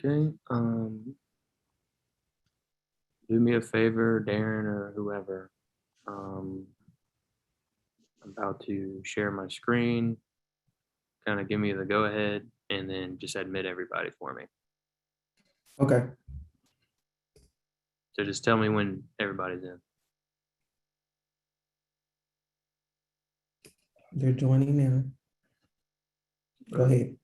Okay. Do me a favor, Darren or whoever. I'm about to share my screen. Kind of give me the go ahead, and then just admit everybody for me. Okay. So just tell me when everybody's in. They're joining now. Go ahead.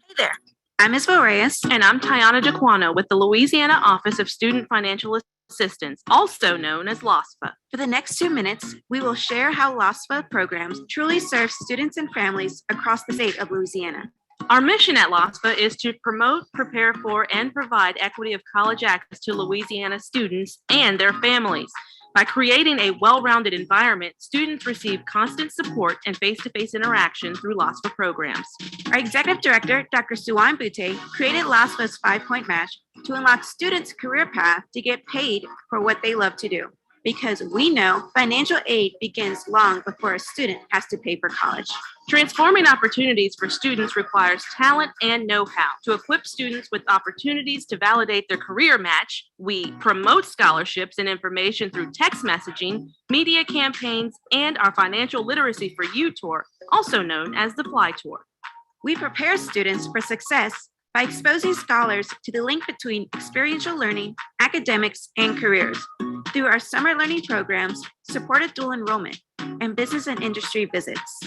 Hey there, I'm Ms. Reyes. And I'm Tiana Jaquano with the Louisiana Office of Student Financial Assistance, also known as LOSFA. For the next 2 minutes, we will share how LOSFA programs truly serve students and families across the state of Louisiana. Our mission at LOSFA is to promote, prepare for, and provide equity of college access to Louisiana students and their families. By creating a well-rounded environment, students receive constant support and face-to-face interaction through LOSFA programs. Our executive director, Dr. Suwan Butte, created LOSFA's 5-point match to unlock students' career path to get paid for what they love to do. Because we know financial aid begins long before a student has to pay for college. Transforming opportunities for students requires talent and know-how. To equip students with opportunities to validate their career match, we promote scholarships and information through text messaging, media campaigns, and our Financial Literacy for You tour, also known as the Fly Tour. We prepare students for success by exposing scholars to the link between experiential learning, academics, and careers through our summer learning programs, supported dual enrollment, and business and industry visits.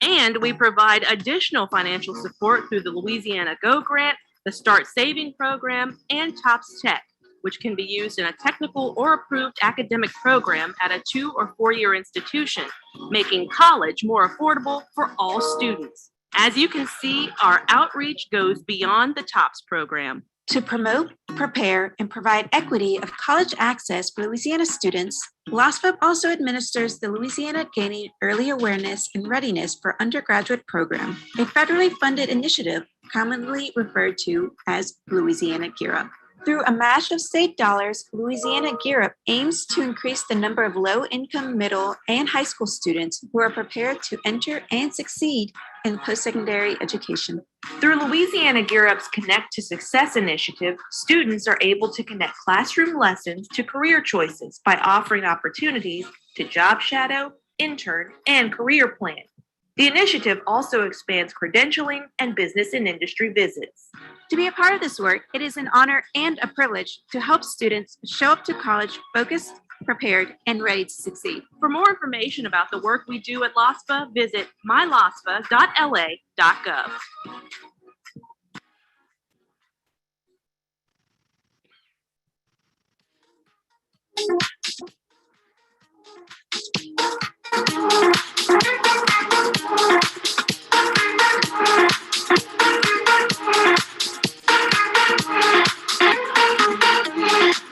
And we provide additional financial support through the Louisiana Go Grant, the Start Saving Program, and TOPS Tech, which can be used in a technical or approved academic program at a 2 or 4-year institution, making college more affordable for all students. As you can see, our outreach goes beyond the TOPS program. To promote, prepare, and provide equity of college access for Louisiana students, LOSFA also administers the Louisiana Gaining Early Awareness and Readiness for Undergraduate Program, a federally funded initiative commonly referred to as Louisiana Gear Up. Through a match of state dollars, Louisiana Gear Up aims to increase the number of low-income middle and high school students who are prepared to enter and succeed in post-secondary education. Through Louisiana Gear Up's Connect to Success initiative, students are able to connect classroom lessons to career choices by offering opportunities to job shadow, intern, and career plan. The initiative also expands credentialing and business and industry visits. To be a part of this work, it is an honor and a privilege to help students show up to college focused, prepared, and ready to succeed. For more information about the work we do at LOSFA, visit mylosfa.la.gov.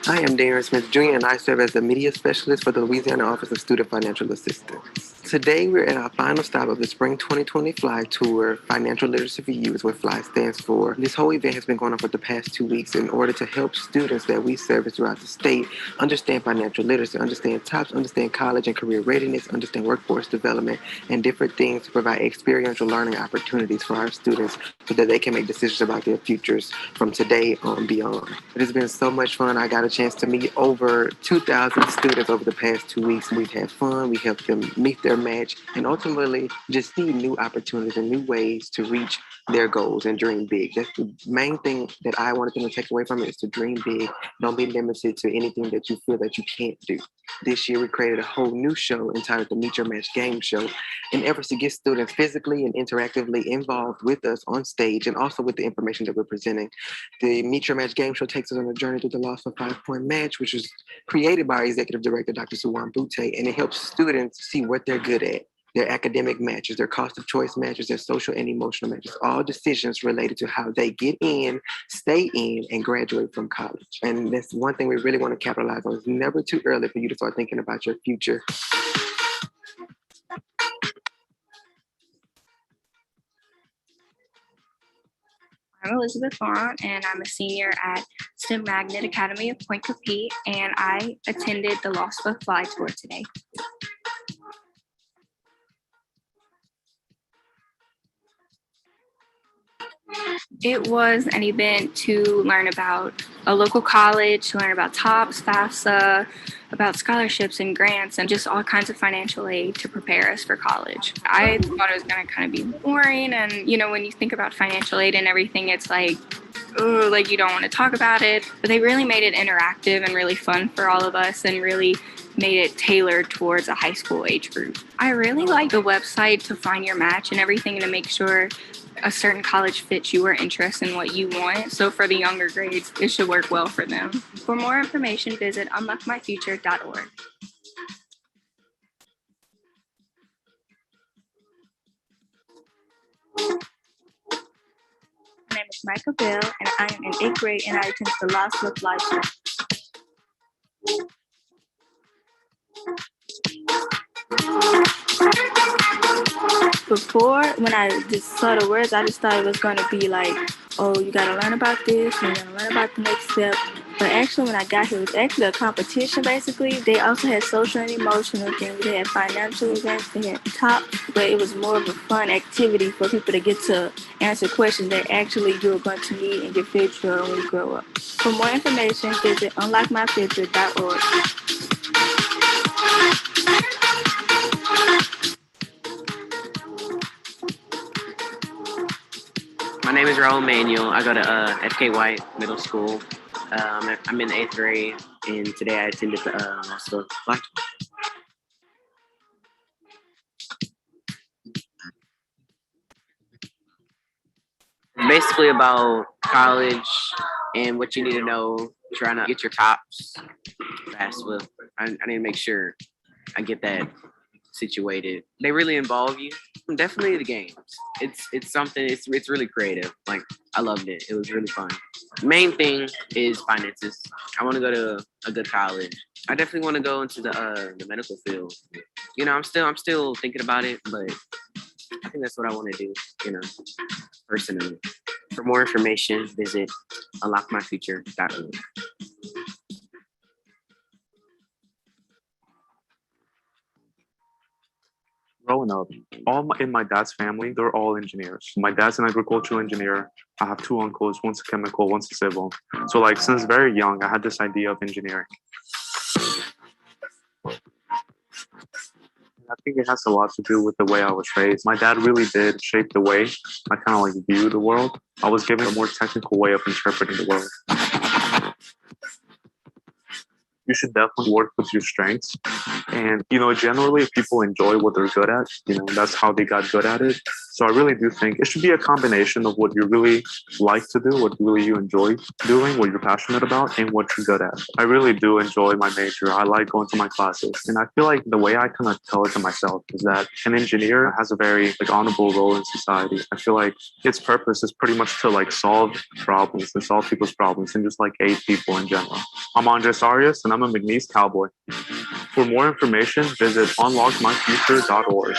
I am Darren Smith Jr., and I serve as the Media Specialist for the Louisiana Office of Student Financial Assistance. Today, we're at our final stop of the Spring 2020 Fly Tour. Financial Literacy for You is what FLY stands for. This whole event has been going on for the past 2 weeks in order to help students that we service throughout the state understand financial literacy, understand TOPS, understand college and career readiness, understand workforce development, and different things to provide experiential learning opportunities for our students so that they can make decisions about their futures from today on beyond. It has been so much fun. I got a chance to meet over 2,000 students over the past 2 weeks. We've had fun. We helped them meet their match and ultimately just see new opportunities and new ways to reach their goals and dream big. That's the main thing that I wanted them to take away from it, is to dream big. Don't be limited to anything that you feel that you can't do. This year, we created a whole new show entitled the Meet Your Match Game Show in efforts to get students physically and interactively involved with us on stage and also with the information that we're presenting. The Meet Your Match Game Show takes us on a journey through the LOSFA 5-point match, which was created by our executive director, Dr. Suwan Butte, and it helps students see what they're good at, their academic matches, their cost of choice matches, their social and emotional matches, all decisions related to how they get in, stay in, and graduate from college. And that's one thing we really want to capitalize on. It's never too early for you to start thinking about your future. I'm Elizabeth Vaughn, and I'm a senior at STEM Magnet Academy of Point Compete, and I attended the LOSFA Fly Tour today. It was an event to learn about a local college, to learn about TOPS, FAFSA, about scholarships and grants, and just all kinds of financial aid to prepare us for college. I thought it was going to kind of be boring, and when you think about financial aid and everything, it's like you don't want to talk about it. But they really made it interactive and really fun for all of us, and really made it tailored towards a high school age group. I really like the website to find your match and everything, and to make sure a certain college fits your interest and what you want. So for the younger grades, it should work well for them. For more information, visit unlockmyfuture.org. My name is Michael Bell, and I am in 8th grade, and I attend the LOSFA Fly Tour. Before, when I just saw the words, I just thought it was going to be like, oh, you got to learn about this, and you got to learn about the next step. But actually, when I got here, it was actually a competition, basically. They also had social and emotional things. They had financial events. They had top, but it was more of a fun activity for people to get to answer questions that actually you're going to need and get fit for when you grow up. For more information, visit unlockmyfuture.org. My name is Raul Manuel. I go to FK White Middle School. I'm in 8th grade, and today I attended the LOSFA Fly Tour. Basically about college and what you need to know, trying to get your tops fast with. I need to make sure I get that situated. They really involve you. Definitely the games. It's something. It's really creative. Like, I loved it. It was really fun. Main thing is finances. I want to go to a good college. I definitely want to go into the medical field. I'm still thinking about it, but I think that's what I want to do. Personally. For more information, visit unlockmyfuture.org. Growing up, in my dad's family, they're all engineers. My dad's an agricultural engineer. I have two uncles, one's a chemical, one's a civil. So since very young, I had this idea of engineering. I think it has a lot to do with the way I was raised. My dad really did shape the way I kind of view the world. I was given a more technical way of interpreting the world. You should definitely work with your strengths. And, generally if people enjoy what they're good at, that's how they got good at it. So I really do think it should be a combination of what you really like to do, what really you enjoy doing, what you're passionate about, and what you're good at. I really do enjoy my major. I like going to my classes. And I feel like the way I kind of tell it to myself is that an engineer has a very honorable role in society. I feel like its purpose is pretty much to solve problems and solve people's problems and just aid people in general. I'm Andres Arias, and I'm a McNeese Cowboy. For more information, visit unlockmyfuture.org.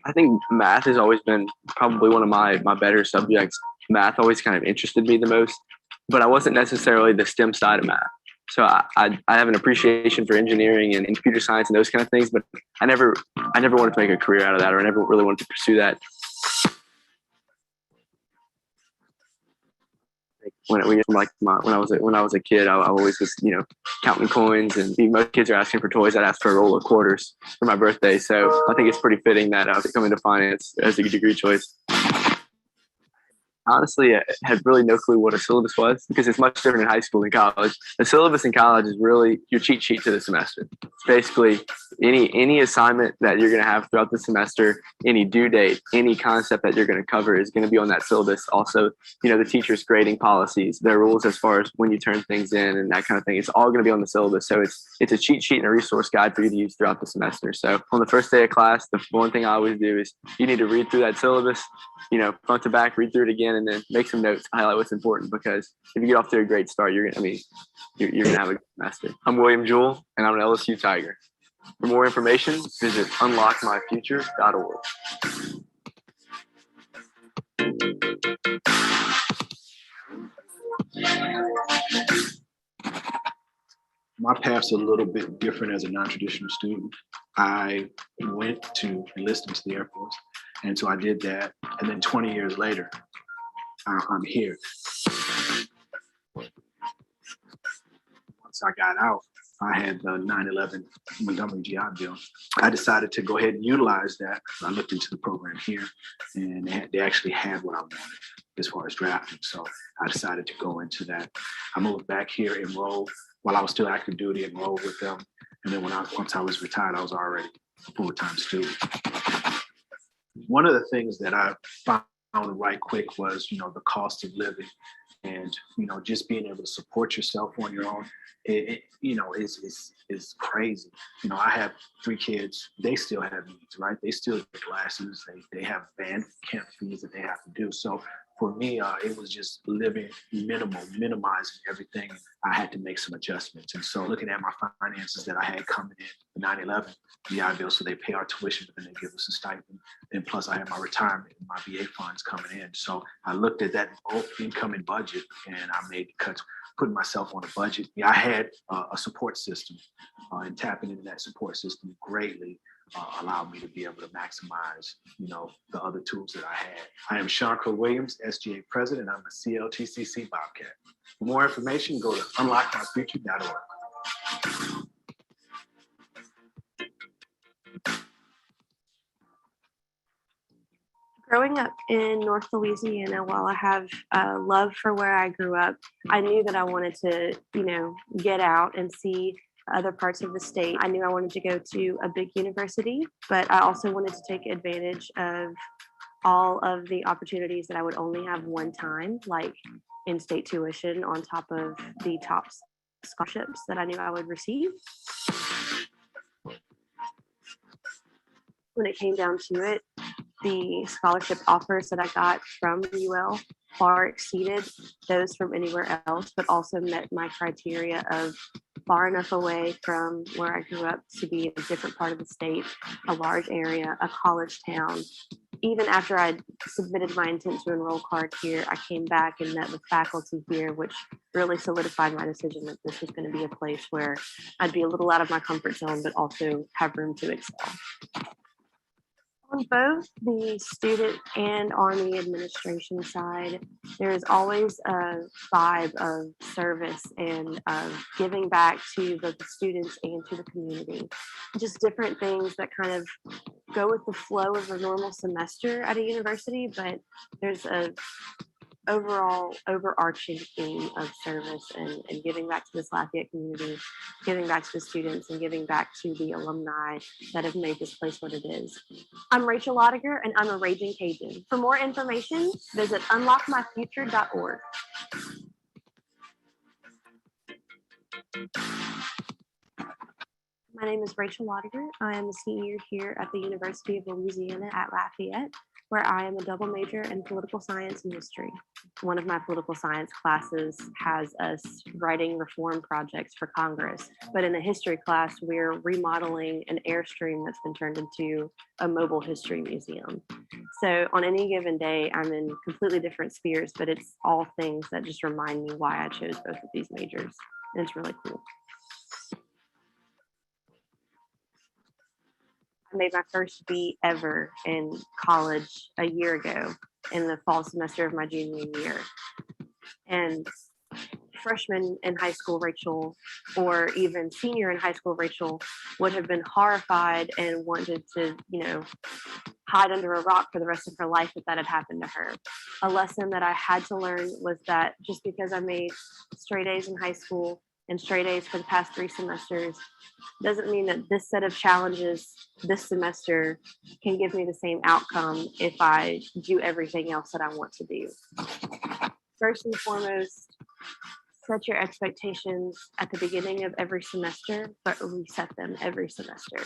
I think math has always been probably one of my better subjects. Math always kind of interested me the most, but I wasn't necessarily the STEM side of math. So I have an appreciation for engineering and computer science and those kind of things, but I never wanted to make a career out of that, or I never really wanted to pursue that. When I was a kid, I always was counting coins, and most kids are asking for toys. I'd ask for a roll of quarters for my birthday. So I think it's pretty fitting that I come into finance as a degree choice. Honestly, I had really no clue what a syllabus was, because it's much different in high school than college. The syllabus in college is really your cheat sheet to the semester. basically any assignment that you're going to have throughout the semester, any due date, any concept that you're going to cover is going to be on that syllabus. Also, the teacher's grading policies, their rules as far as when you turn things in and that kind of thing. It's all going to be on the syllabus. So it's a cheat sheet and a resource guide for you to use throughout the semester. So on the first day of class, the one thing I always do is you need to read through that syllabus, front to back, read through it again, and then make some notes, highlight what's important, because if you get off to a great start, you're going to have a good semester. I'm William Jewell, and I'm an LSU Tiger. For more information, visit unlockmyfuture.org. My path's a little bit different as a non-traditional student. I went to enlist into the Air Force, and so I did that. And then 20 years later, I'm here. Once I got out, I had the 9/11 Montgomery GI Bill. I decided to go ahead and utilize that. I looked into the program here, and they actually had what I wanted as far as drafting. So I decided to go into that. I moved back here, enrolled while I was still active duty, enrolled with them. And then once I was retired, I was already a full-time student. One of the things that I found right quick was, the cost of living, and, just being able to support yourself on your own. Is crazy. I have 3 kids. They still have needs, right? They still get classes. They have band camp fees that they have to do. So for me, it was just living minimizing everything. I had to make some adjustments. And so looking at my finances that I had coming in, the 9/11 GI Bill, so they pay our tuition, but then they give us a stipend. And plus I had my retirement and my VA funds coming in. So I looked at that incoming budget and I made cuts, putting myself on a budget. I had a support system, and tapping into that support system greatly allowed me to be able to maximize, the other tools that I had. I am Shankar Williams, SGA President. I'm a CLTCC Bobcat. For more information, go to unlockmyfuture.org. Growing up in North Louisiana, while I have a love for where I grew up, I knew that I wanted to, get out and see other parts of the state. I knew I wanted to go to a big university, but I also wanted to take advantage of all of the opportunities that I would only have one time, like in-state tuition on top of the top scholarships that I knew I would receive. When it came down to it, the scholarship offers that I got from UL far exceeded those from anywhere else, but also met my criteria of far enough away from where I grew up to be in a different part of the state, a large area, a college town. Even after I submitted my intent to enroll card here, I came back and met with faculty here, which really solidified my decision that this was going to be a place where I'd be a little out of my comfort zone, but also have room to excel. On both the student and on the administration side, there is always a vibe of service and of giving back to both the students and to the community. Just different things that kind of go with the flow of a normal semester at a university, but there's a overall overarching theme of service and giving back to this Lafayette community, giving back to the students, and giving back to the alumni that have made this place what it is. I'm Rachel Lottiger, and I'm a Raging Cajun. For more information, visit unlockmyfuture.org. My name is Rachel Lottiger. I am a senior here at the University of Louisiana at Lafayette, where I am a double major in political science and history. One of my political science classes has us writing reform projects for Congress, but in the history class, we're remodeling an Airstream that's been turned into a mobile history museum. So on any given day, I'm in completely different spheres, but it's all things that just remind me why I chose both of these majors, and it's really cool. I made my first beat ever in college a year ago in the fall semester of my junior year. And freshman in high school, Rachel, or even senior in high school, Rachel, would have been horrified and wanted to, hide under a rock for the rest of her life if that had happened to her. A lesson that I had to learn was that just because I made straight A's in high school and straight A's for the past 3 semesters doesn't mean that this set of challenges this semester can give me the same outcome if I do everything else that I want to do. First and foremost, set your expectations at the beginning of every semester, but reset them every semester.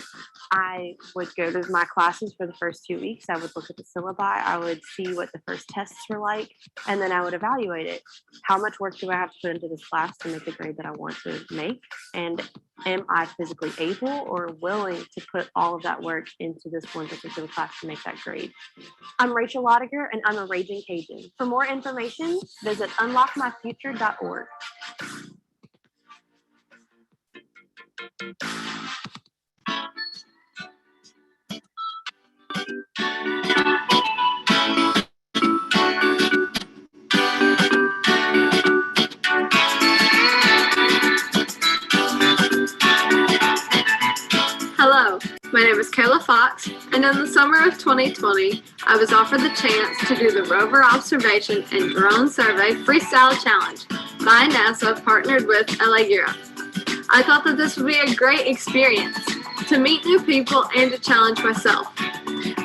I would go to my classes for the first 2 weeks. I would look at the syllabi. I would see what the first tests were like, and then I would evaluate it. How much work do I have to put into this class to make the grade that I want to make? And am I physically able or willing to put all of that work into this one particular class to make that grade? I'm Rachel Lodiger, and I'm a Raging Cajun. For more information, visit unlockmyfuture.org. Hello, my name is Kayla Fox, and in the summer of 2020, I was offered the chance to do the Rover Observation and Drone Survey Freestyle Challenge by NASA, partnered with LA Europe. I thought that this would be a great experience to meet new people and to challenge myself.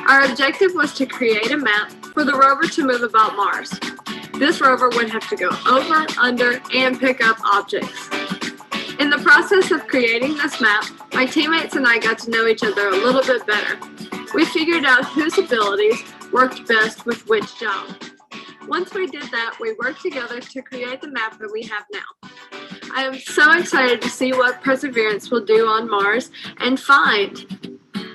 Our objective was to create a map for the rover to move about Mars. This rover would have to go over, under, and pick up objects. In the process of creating this map, my teammates and I got to know each other a little bit better. We figured out whose abilities worked best with which job. Once we did that, we worked together to create the map that we have now. I am so excited to see what Perseverance will do on Mars and find.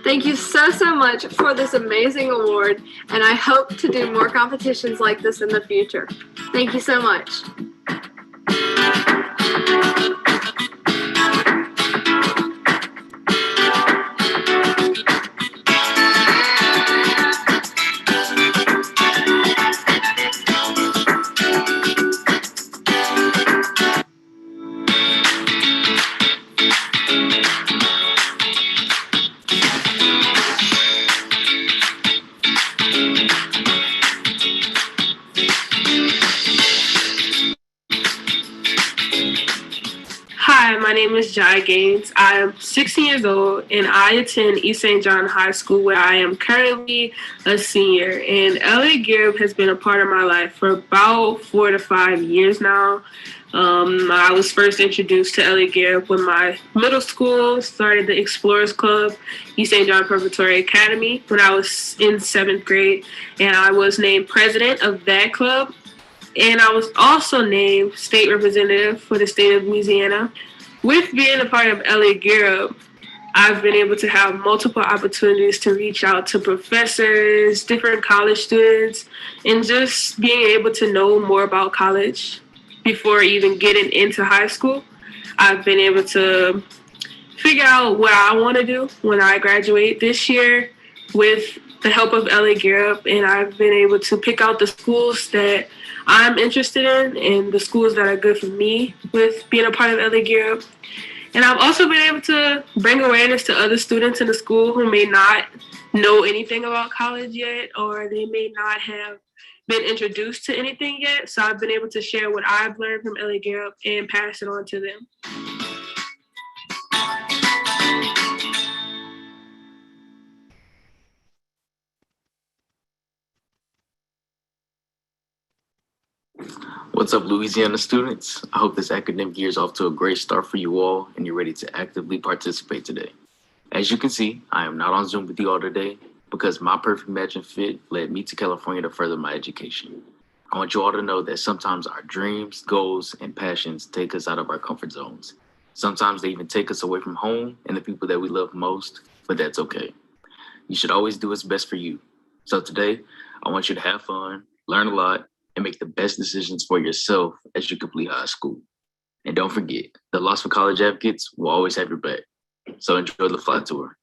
Thank you so much for this amazing award, and I hope to do more competitions like this in the future. Thank you so much. Hi, my name is Jai Gaines. I am 16 years old and I attend East St. John High School, where I am currently a senior. And LA Gear has been a part of my life for about 4 to 5 years now. I was first introduced to LA Gear when my middle school started the Explorers Club, East St. John Preparatory Academy, when I was in 7th grade. And I was named president of that club. And I was also named state representative for the state of Louisiana. With being a part of LA Gear Up, I've been able to have multiple opportunities to reach out to professors, different college students, and just being able to know more about college before even getting into high school. I've been able to figure out what I want to do when I graduate this year with the help of LA Gear Up, and I've been able to pick out the schools that I'm interested in and the schools that are good for me with being a part of LA Gear Up. And I've also been able to bring awareness to other students in the school who may not know anything about college yet, or they may not have been introduced to anything yet. So I've been able to share what I've learned from LA Gear Up and pass it on to them. What's up, Louisiana students? I hope this academic year is off to a great start for you all and you're ready to actively participate today. As you can see, I am not on Zoom with you all today because my perfect match and fit led me to California to further my education. I want you all to know that sometimes our dreams, goals, and passions take us out of our comfort zones. Sometimes they even take us away from home and the people that we love most, but that's okay. You should always do what's best for you. So today, I want you to have fun, learn a lot, and make the best decisions for yourself as you complete high school. And don't forget, the LOSFA College Advocates will always have your back. So enjoy the fly tour.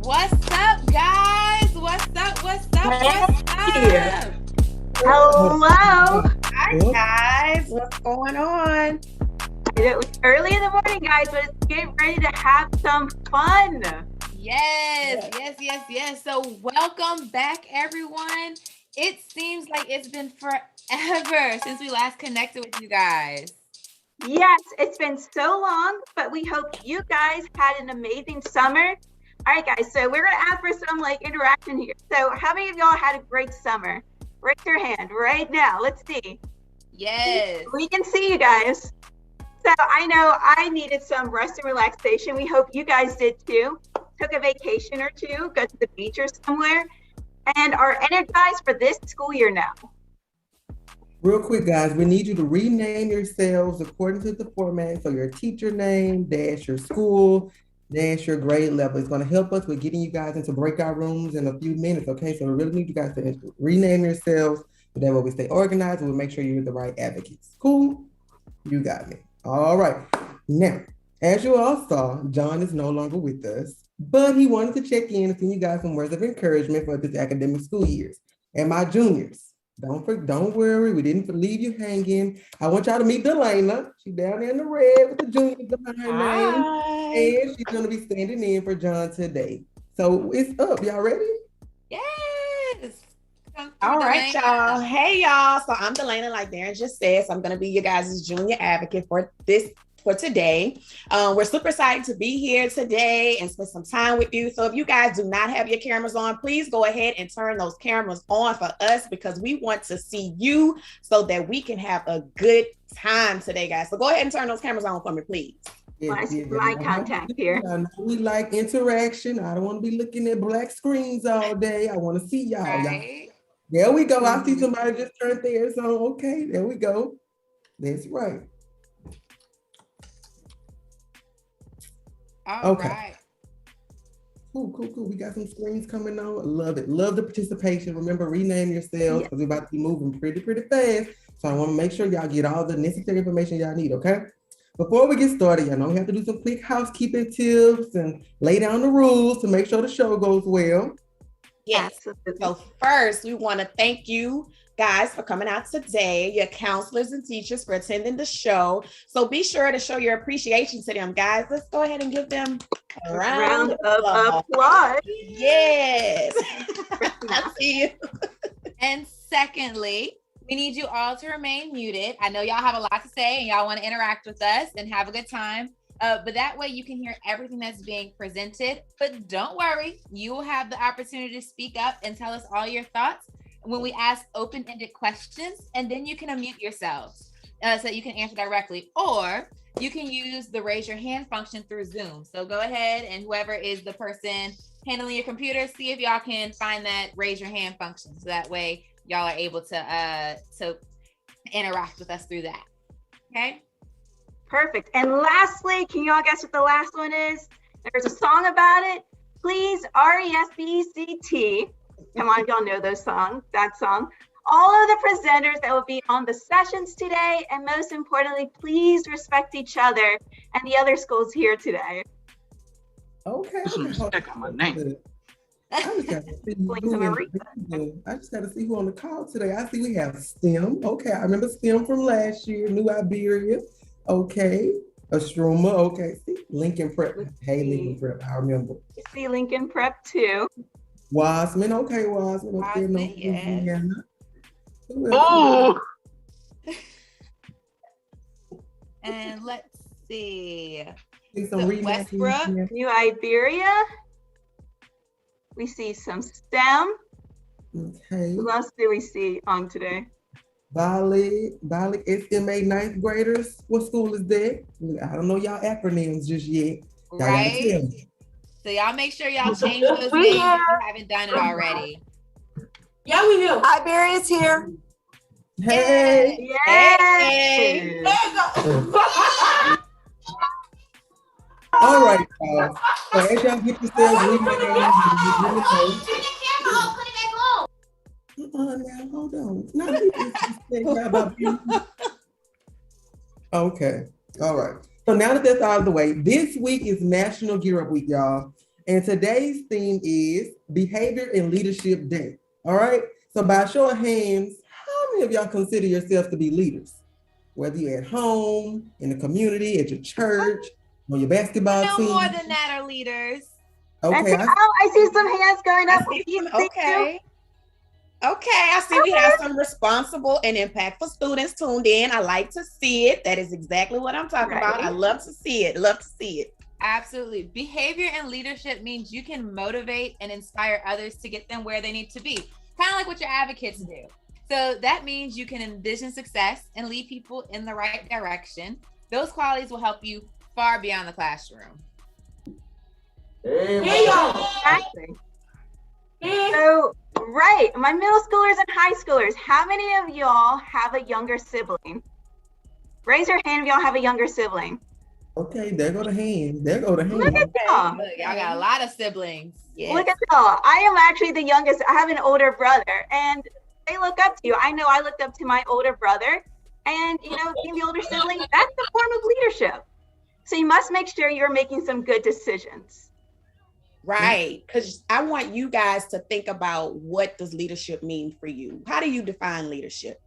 What's up, guys? What's up? What's up? What's up? Hello. Hi, guys. What's going on? It was early in the morning, guys, but it's getting ready to have some fun. Yes. So welcome back, everyone. It seems like it's been forever since we last connected with you guys. Yes, it's been so long, but we hope you guys had an amazing summer. All right, guys, so we're going to ask for some interaction here. So how many of y'all had a great summer? Raise your hand right now. Let's see. Yes. We can see you guys. So I know I needed some rest and relaxation. We hope you guys did too. Took a vacation or two, go to the beach or somewhere, and are energized for this school year now. Real quick, guys, we need you to rename yourselves according to the format. So your teacher name, dash your school, dash your grade level. It's going to help us with getting you guys into breakout rooms in a few minutes, okay? So we really need you guys to rename yourselves. So that way we stay organized and we'll make sure you're the right advocates. Cool? You got me. All right. Now, as you all saw, John is no longer with us, but he wanted to check in and send you guys some words of encouragement for this academic school years. And my juniors, don't worry, we didn't leave you hanging. I want y'all to meet Delana. She's down there in the red with the juniors behind her name. And she's going to be standing in for John today. So it's up. Y'all ready? Yes. All right, y'all. Hey, y'all. So I'm Delana, like Darren just said. So I'm going to be your guys' junior advocate for today. We're super excited to be here today and spend some time with you. So if you guys do not have your cameras on, please go ahead and turn those cameras on for us because we want to see you so that we can have a good time today, guys. So go ahead and turn those cameras on for me, please. Eye contact here. I know we like interaction. I don't want to be looking at black screens all day. I want to see y'all. Right. There we go. I see somebody just turned theirs on. Okay, there we go. That's right. All right. Cool. We got some screens coming on. I love it. Love the participation. Remember, rename yourselves because we're about to be moving pretty fast. So I want to make sure y'all get all the necessary information y'all need, okay? Before we get started, y'all know we have to do some quick housekeeping tips and lay down the rules to make sure the show goes well. Yes. So first, we want to thank you guys for coming out today, your counselors and teachers for attending the show. So be sure to show your appreciation to them, guys. Let's go ahead and give them a round of applause. Yes. I see you. And secondly, we need you all to remain muted. I know y'all have a lot to say and y'all want to interact with us and have a good time. But that way you can hear everything that's being presented. But don't worry, you will have the opportunity to speak up and tell us all your thoughts when we ask open-ended questions, and then you can unmute yourselves so that you can answer directly, or you can use the raise your hand function through Zoom. So go ahead and whoever is the person handling your computer, see if y'all can find that raise your hand function. So that way y'all are able to interact with us through that. Okay. Perfect. And lastly, can you all guess what the last one is? There's a song about it. Please, RESPECT. Come on, y'all know that song. All of the presenters that will be on the sessions today, and most importantly, please respect each other and the other schools here today. Okay. Respect on my name. I just got to see who on the call today. I see we have STEM. Okay, I remember STEM from last year, New Iberia. Okay, Astruma. Okay, see, Lincoln Prep. Hey, Lincoln Prep, I remember. See Lincoln Prep too. Wiseman. Okay, Wiseman. Okay, Wiseman, Oh! And let's see. Westbrook, New Iberia. We see some STEM. Okay. Who else do we see on today? Bali SMA 9th graders. What school is that? I don't know y'all acronyms just yet. Y'all right? gotta tell me. So y'all make sure y'all change those names if you haven't done it already. Yeah, we do. Iberia's here. Hey. Yay. All right, y'all. So as y'all get yourselves renamed, now hold on. Okay. All right. So now that that's out of the way, this week is National Gear Up Week, y'all. And today's theme is Behavior and Leadership Day. All right. So by show of hands, how many of y'all consider yourselves to be leaders? Whether you're at home, in the community, at your church, on your basketball No team. more than that are leaders. Okay. I see some hands going up. Okay. Okay, I see we have some responsible and impactful students tuned in. I like to see it. That is exactly what I'm talking about. I love to see it. Love to see it. Absolutely. Behavior and leadership means you can motivate and inspire others to get them where they need to be. Kind of like what your advocates do. So that means you can envision success and lead people in the right direction. Those qualities will help you far beyond the classroom. Hey, y'all. Exactly. So, right, my middle schoolers and high schoolers, how many of y'all have a younger sibling? Raise your hand if y'all have a younger sibling. Okay, there go the hands. There go the hands. Look at y'all. Look, y'all got a lot of siblings. Yes. Look at y'all. I am actually the youngest. I have an older brother, and they look up to you. I know I looked up to my older brother, and you know, being the older sibling, that's a form of leadership. So you must make sure you're making some good decisions. Right, because I want you guys to think about, what does leadership mean for you? How do you define leadership?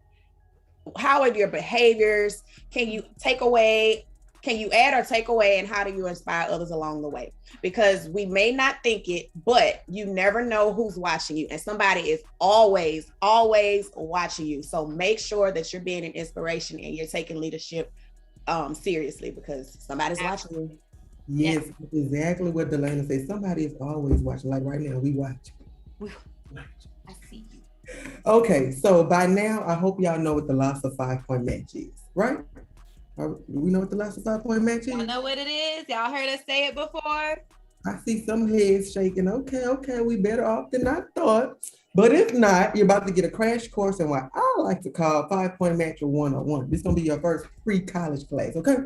How are your behaviors? Can you take away? Can you add or take away? And how do you inspire others along the way? Because we may not think it, but you never know who's watching you. And somebody is always, always watching you. So make sure that you're being an inspiration and you're taking leadership seriously, because somebody's watching you. Yes, exactly what Delana said. Somebody is always watching. Like right now, we watch. I see you. Okay, so by now, I hope y'all know what the LOSFA 5-point match is, right? Do we know what the LOSFA 5-point match is? Y'all know what it is? Y'all heard us say it before? I see some heads shaking. Okay, we better off than I thought. But if not, you're about to get a crash course in what I like to call 5-point match or 101. This is gonna be your first pre-college class, okay?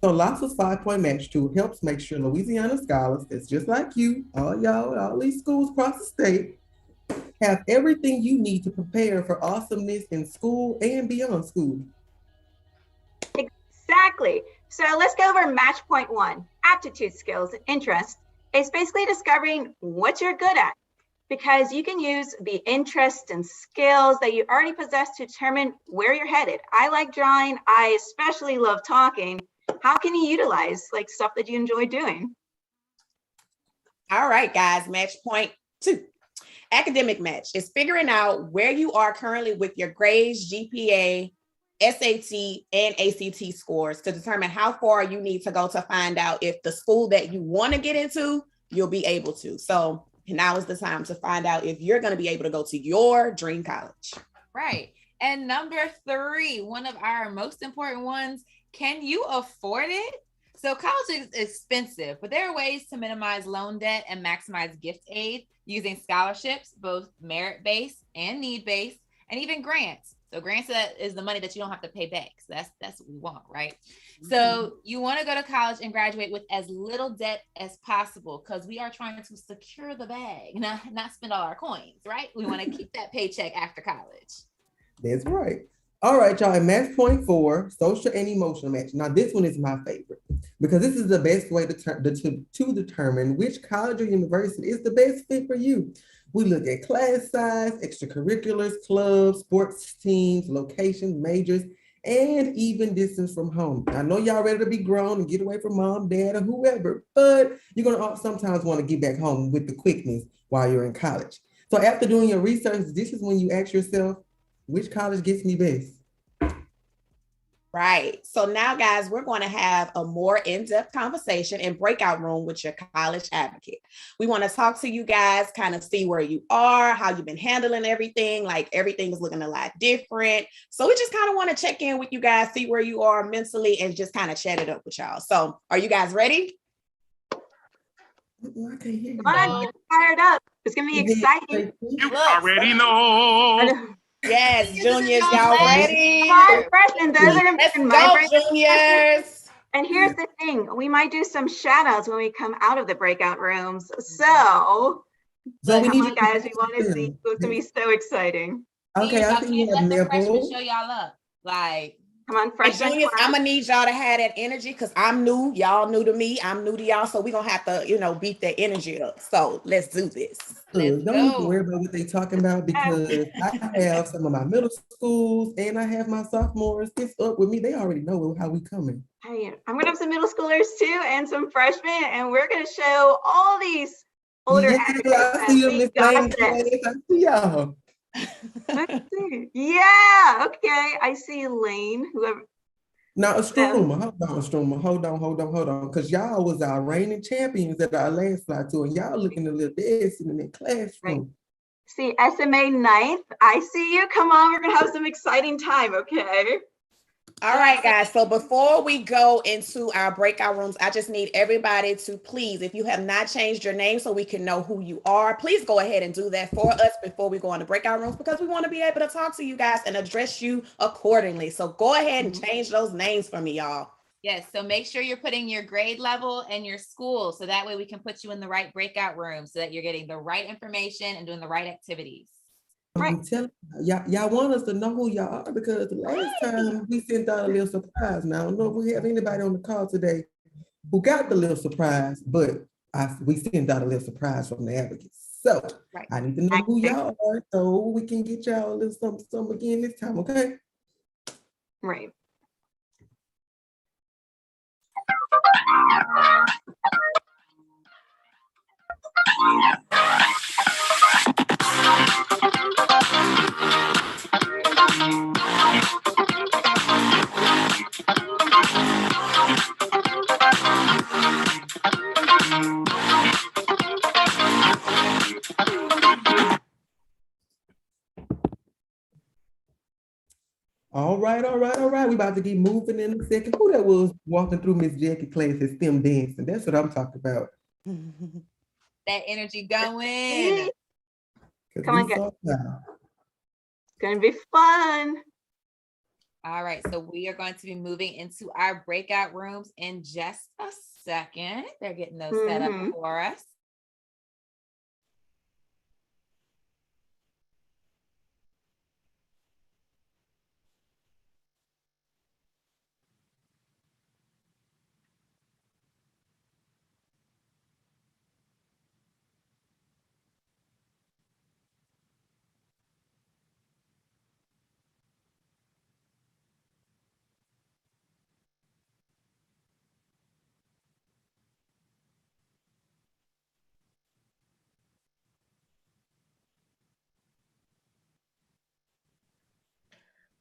So LOSFA's 5-point match tool helps make sure Louisiana scholars, that's just like you, all y'all, all these schools across the state, have everything you need to prepare for awesomeness in school and beyond school. Exactly. So let's go over match point 1, aptitude skills and interests. It's basically discovering what you're good at, because you can use the interests and skills that you already possess to determine where you're headed. I like drawing. I especially love talking. How can you utilize like stuff that you enjoy doing? All right, guys, match point 2. Academic match is figuring out where you are currently with your grades, GPA, SAT, and ACT scores to determine how far you need to go to find out if the school that you want to get into, you'll be able to. So now is the time to find out if you're going to be able to go to your dream college. Right. And number 3, one of our most important ones, can you afford it? So college is expensive, but there are ways to minimize loan debt and maximize gift aid using scholarships, both merit-based and need-based, and even grants. So grants is the money that you don't have to pay back. So that's what we want, right? Mm-hmm. So you want to go to college and graduate with as little debt as possible, because we are trying to secure the bag, not spend all our coins, right? We want to keep that paycheck after college. That's right. All right, y'all. And match point 4, social and emotional match. Now, this one is my favorite because this is the best way to determine which college or university is the best fit for you. We look at class size, extracurriculars, clubs, sports teams, location, majors, and even distance from home. I know y'all ready to be grown and get away from mom, dad, or whoever, but you're going to sometimes want to get back home with the quickness while you're in college. So after doing your research, this is when you ask yourself, which college gets me best? Right. So now, guys, we're going to have a more in-depth conversation in breakout room with your college advocate. We want to talk to you guys, kind of see where you are, how you've been handling everything. Like everything is looking a lot different. So we just kind of want to check in with you guys, see where you are mentally, and just kind of chat it up with y'all. So are you guys ready? Come on, get fired up. It's going to be exciting. You already know. Yes, juniors, y'all ready? Come on, freshmen, those are Let's go, juniors. And here's the thing, we might do some shout outs when we come out of the breakout rooms. So we come need on, guys, we want to see. It's going to be so exciting. Okay, I think we have let the freshmen Neville. show y'all up. Like, Come on, And freshman juniors, class. I'm gonna need y'all to have that energy because I'm new. Y'all new to me. I'm new to y'all. So we're gonna have to, beat that energy up. So let's do this. Don't need to worry about what they talking about because I have some of my middle schools and I have my sophomores. It's up with me. They already know how we coming. Hey, I'm gonna have some middle schoolers too and some freshmen, and we're gonna show all these older Yeah, advocates I that see you, we Miss got Lane. this. I see y'all. Let's see. Yeah, okay. I see Lane, whoever. Now, Struma, hold on. Because y'all was our reigning champions at our last fly tour, and y'all looking a little dead sitting in that classroom. See, SMA ninth. I see you. Come on, we're gonna have some exciting time, okay? All right, guys. So before we go into our breakout rooms, I just need everybody to please, if you have not changed your name so we can know who you are, please go ahead and do that for us before we go into breakout rooms because we want to be able to talk to you guys and address you accordingly. So go ahead and change those names for me, y'all. Yes, so make sure you're putting your grade level and your school so that way we can put you in the right breakout room so that you're getting the right information and doing the right activities. I'm telling y'all want us to know who y'all are because the last time we sent out a little surprise. Now, I don't know if we have anybody on the call today who got the little surprise, but we sent out a little surprise from the advocates. So I need to know who y'all are so we can get y'all a little something again this time, okay? Right. All right. We about to get moving in a second. Who that was walking through Miss Jackie class STEM dancing? That's what I'm talking about. That energy going. Come on, guys. It's gonna be fun. All right, so we are going to be moving into our breakout rooms in just a second. They're getting those set up for us.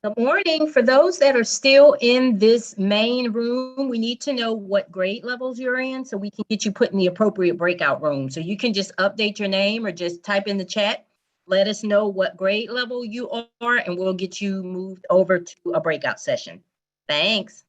Good morning. For those that are still in this main room, we need to know what grade levels you're in so we can get you put in the appropriate breakout room. So you can just update your name or just type in the chat. Let us know what grade level you are and we'll get you moved over to a breakout session. Thanks.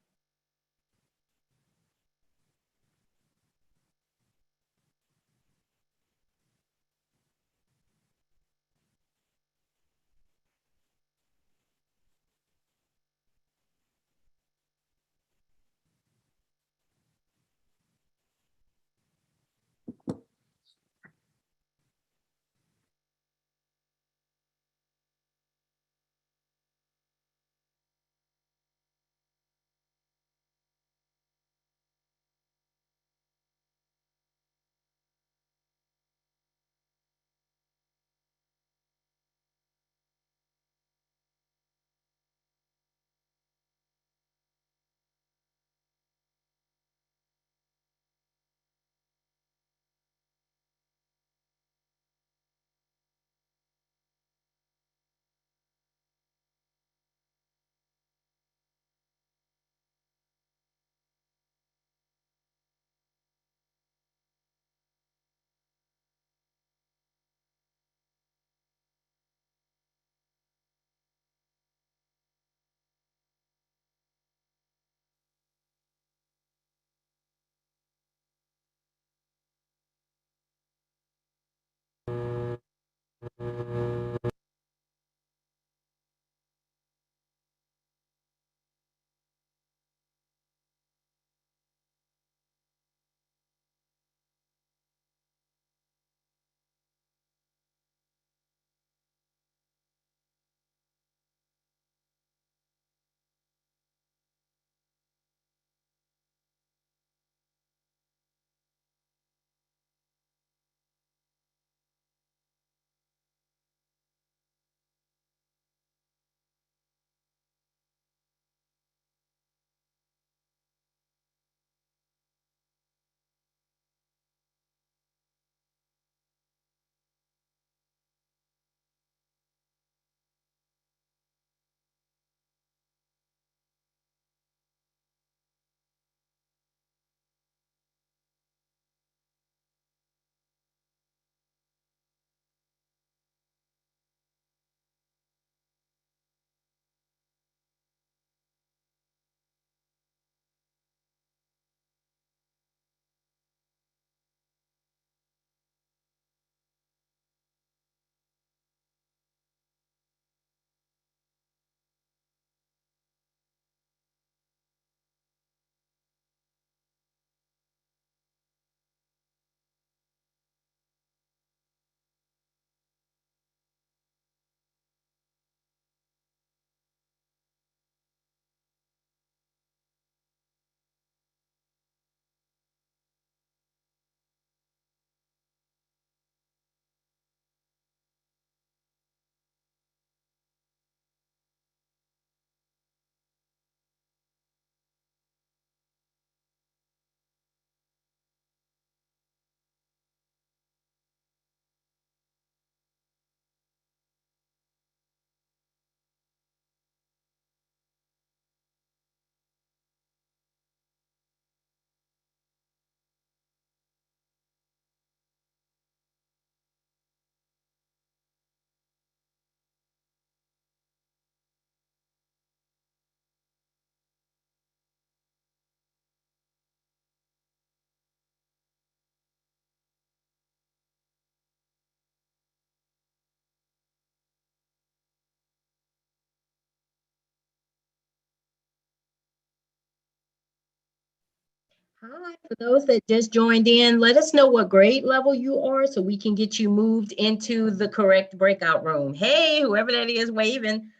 Hi, for those that just joined in, let us know what grade level you are so we can get you moved into the correct breakout room. Hey, whoever that is waving.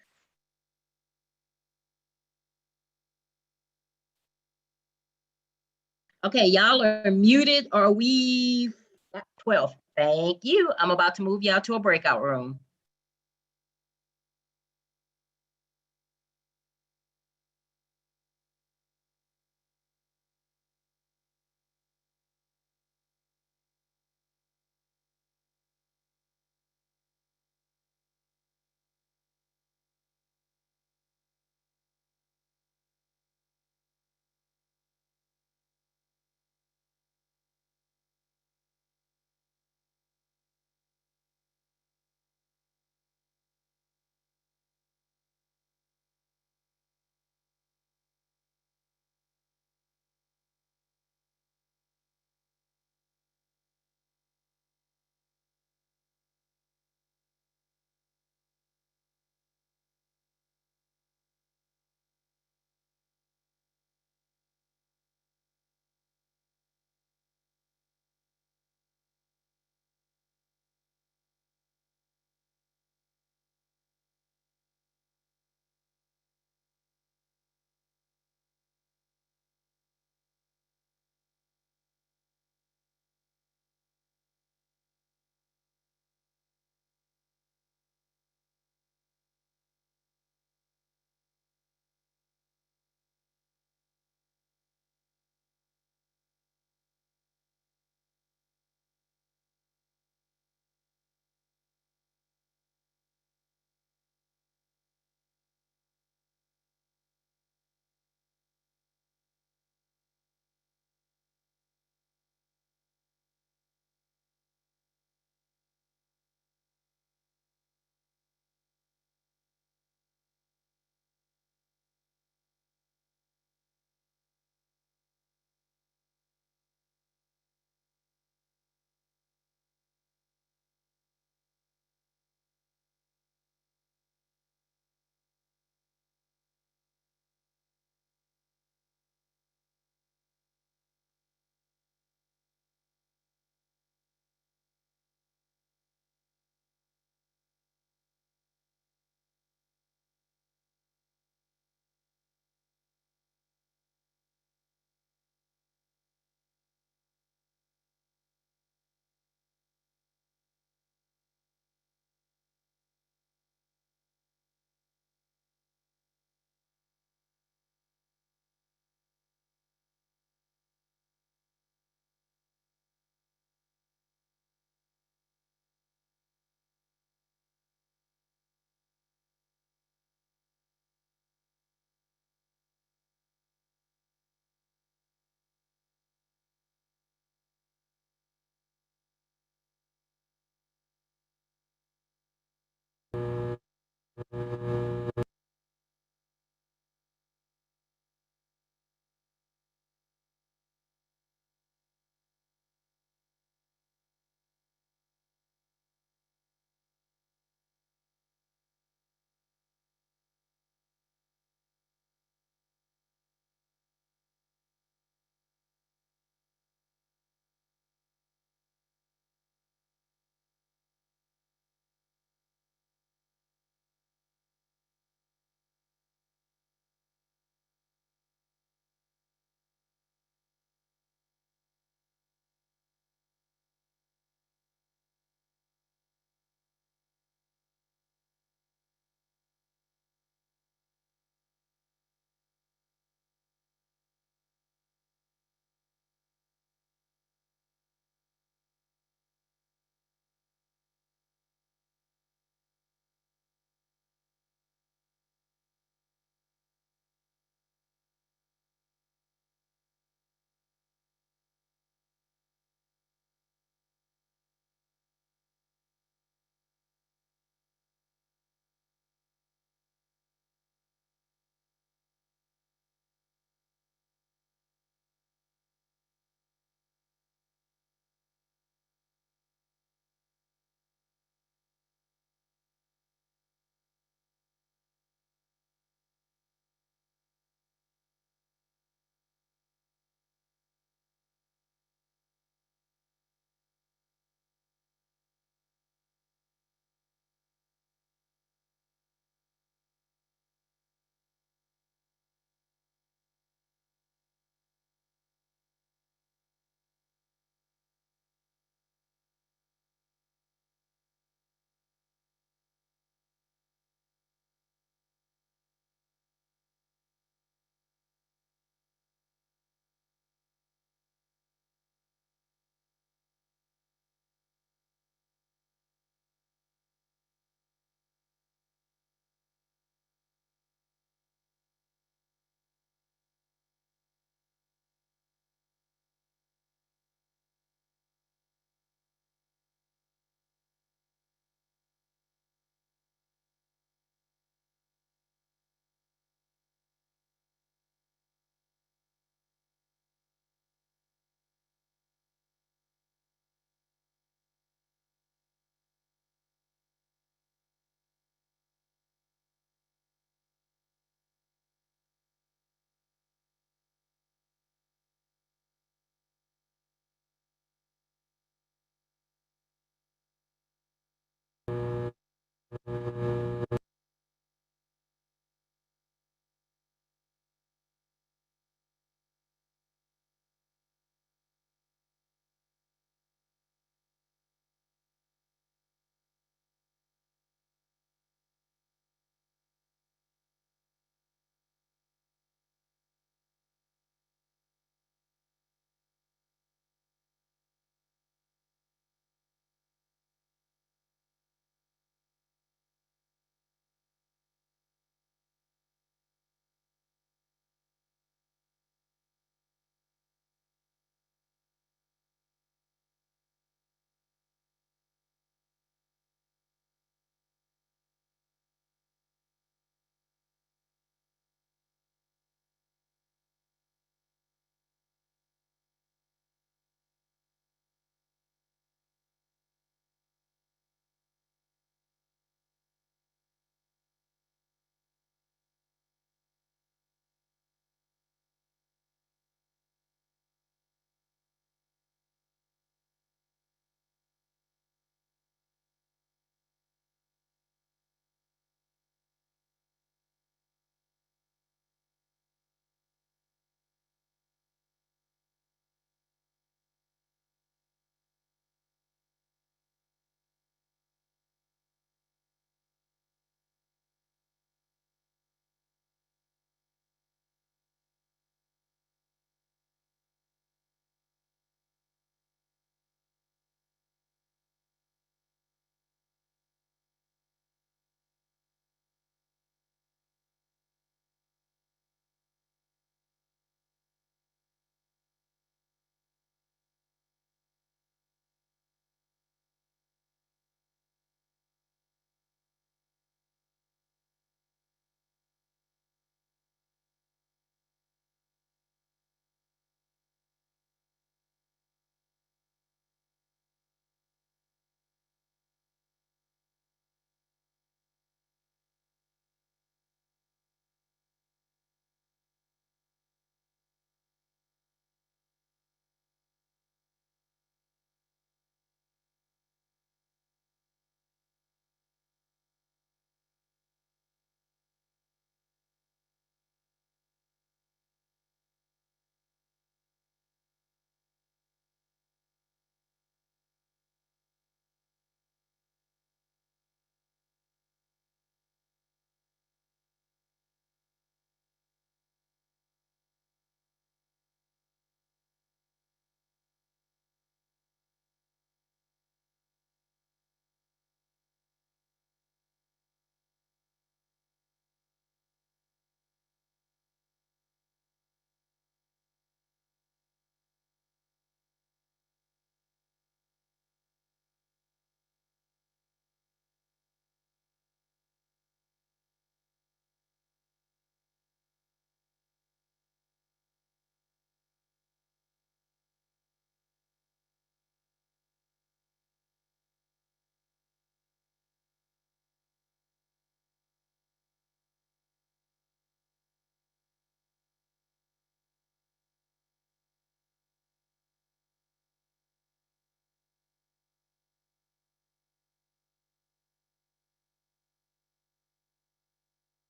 Okay, y'all are muted. Are we 12? Thank you. I'm about to move y'all to a breakout room.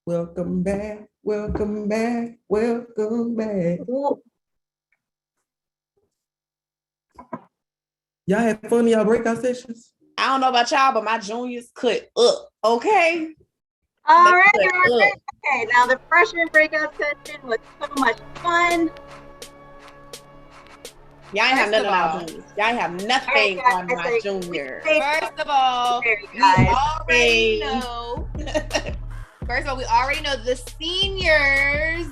Welcome back, welcome back, welcome back. Y'all had fun in y'all breakout sessions? I don't know about y'all, but my juniors cut up, okay? All They right, cut all right. up. Okay, now the freshman breakout session was so much fun. Y'all ain't have First nothing of on all- our juniors. Y'all ain't have nothing guys, on my like, juniors. First of all, we already know. First of all, we already know the seniors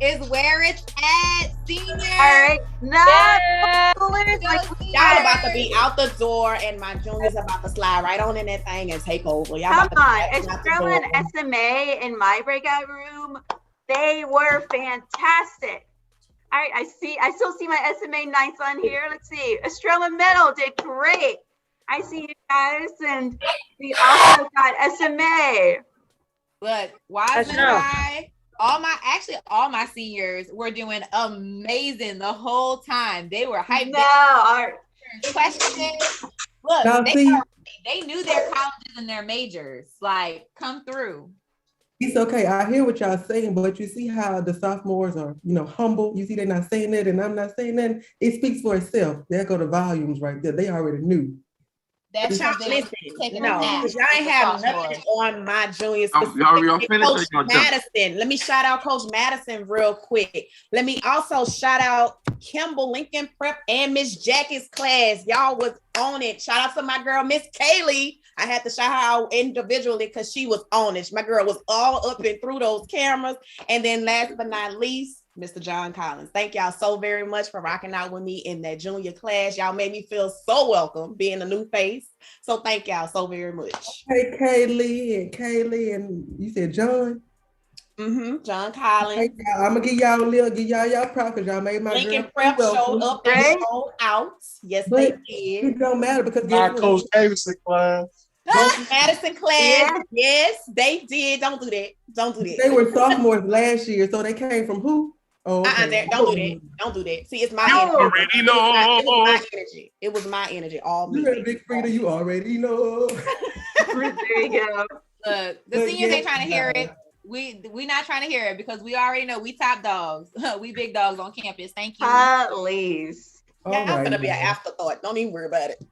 is where it's at. Seniors. All right, now Y'all about to be out the door, and my juniors about to slide right on in that thing and take over. Y'all come about to on, be out the Estrella door. and SMA in my breakout room, they were fantastic. All right, I still see my SMA Knights on here. Let's see, Estrella Middle did great. I see you guys, and we also got SMA. Look, Wiseman High, all my seniors were doing amazing the whole time. They were hyped. Questions. Look, they knew their colleges and their majors. Like, come through. It's okay. I hear what y'all saying, but you see how the sophomores are, humble. You see they're not saying that, and I'm not saying that. It speaks for itself. There go the volumes right there. They already knew. That's Y'all because listen, no, because y'all ain't have nothing on my juniors. Y'all Specifically, finished or Coach y'all done? Madison. Let me shout out Coach Madison real quick. Let me also shout out Kimball Lincoln Prep and Miss Jackie's class. Y'all was on it. Shout out to my girl, Miss Kaylee. I had to shout her out individually because she was on it. My girl was all up and through those cameras. And then last but not least, Mr. John Collins. Thank y'all so very much for rocking out with me in that junior class. Y'all made me feel so welcome being a new face. So thank y'all so very much. Hey, Kaylee, and you said John? John Collins. Hey, I'm gonna give y'all props because y'all made my Lincoln girl Prep feel showed welcome. up and showed out. Yes, But they did. it don't matter because guess what? Coach Davidson class. Coach Madison class. Yes, they did. Don't do that. Don't do that. They were sophomores last year, so they came from who? Oh, okay. Don't do that. Don't do that. See, it's my No. energy. Already It was my energy. It was my energy. All me. You heard Big Frida, you already know. There you go. Look, the But seniors yes, ain't trying to hear it. We not trying to hear it because we already know we top dogs. We big dogs on campus. Thank you. Please. Yeah, I'm right, gonna be an y'all. afterthought. Don't even worry about it.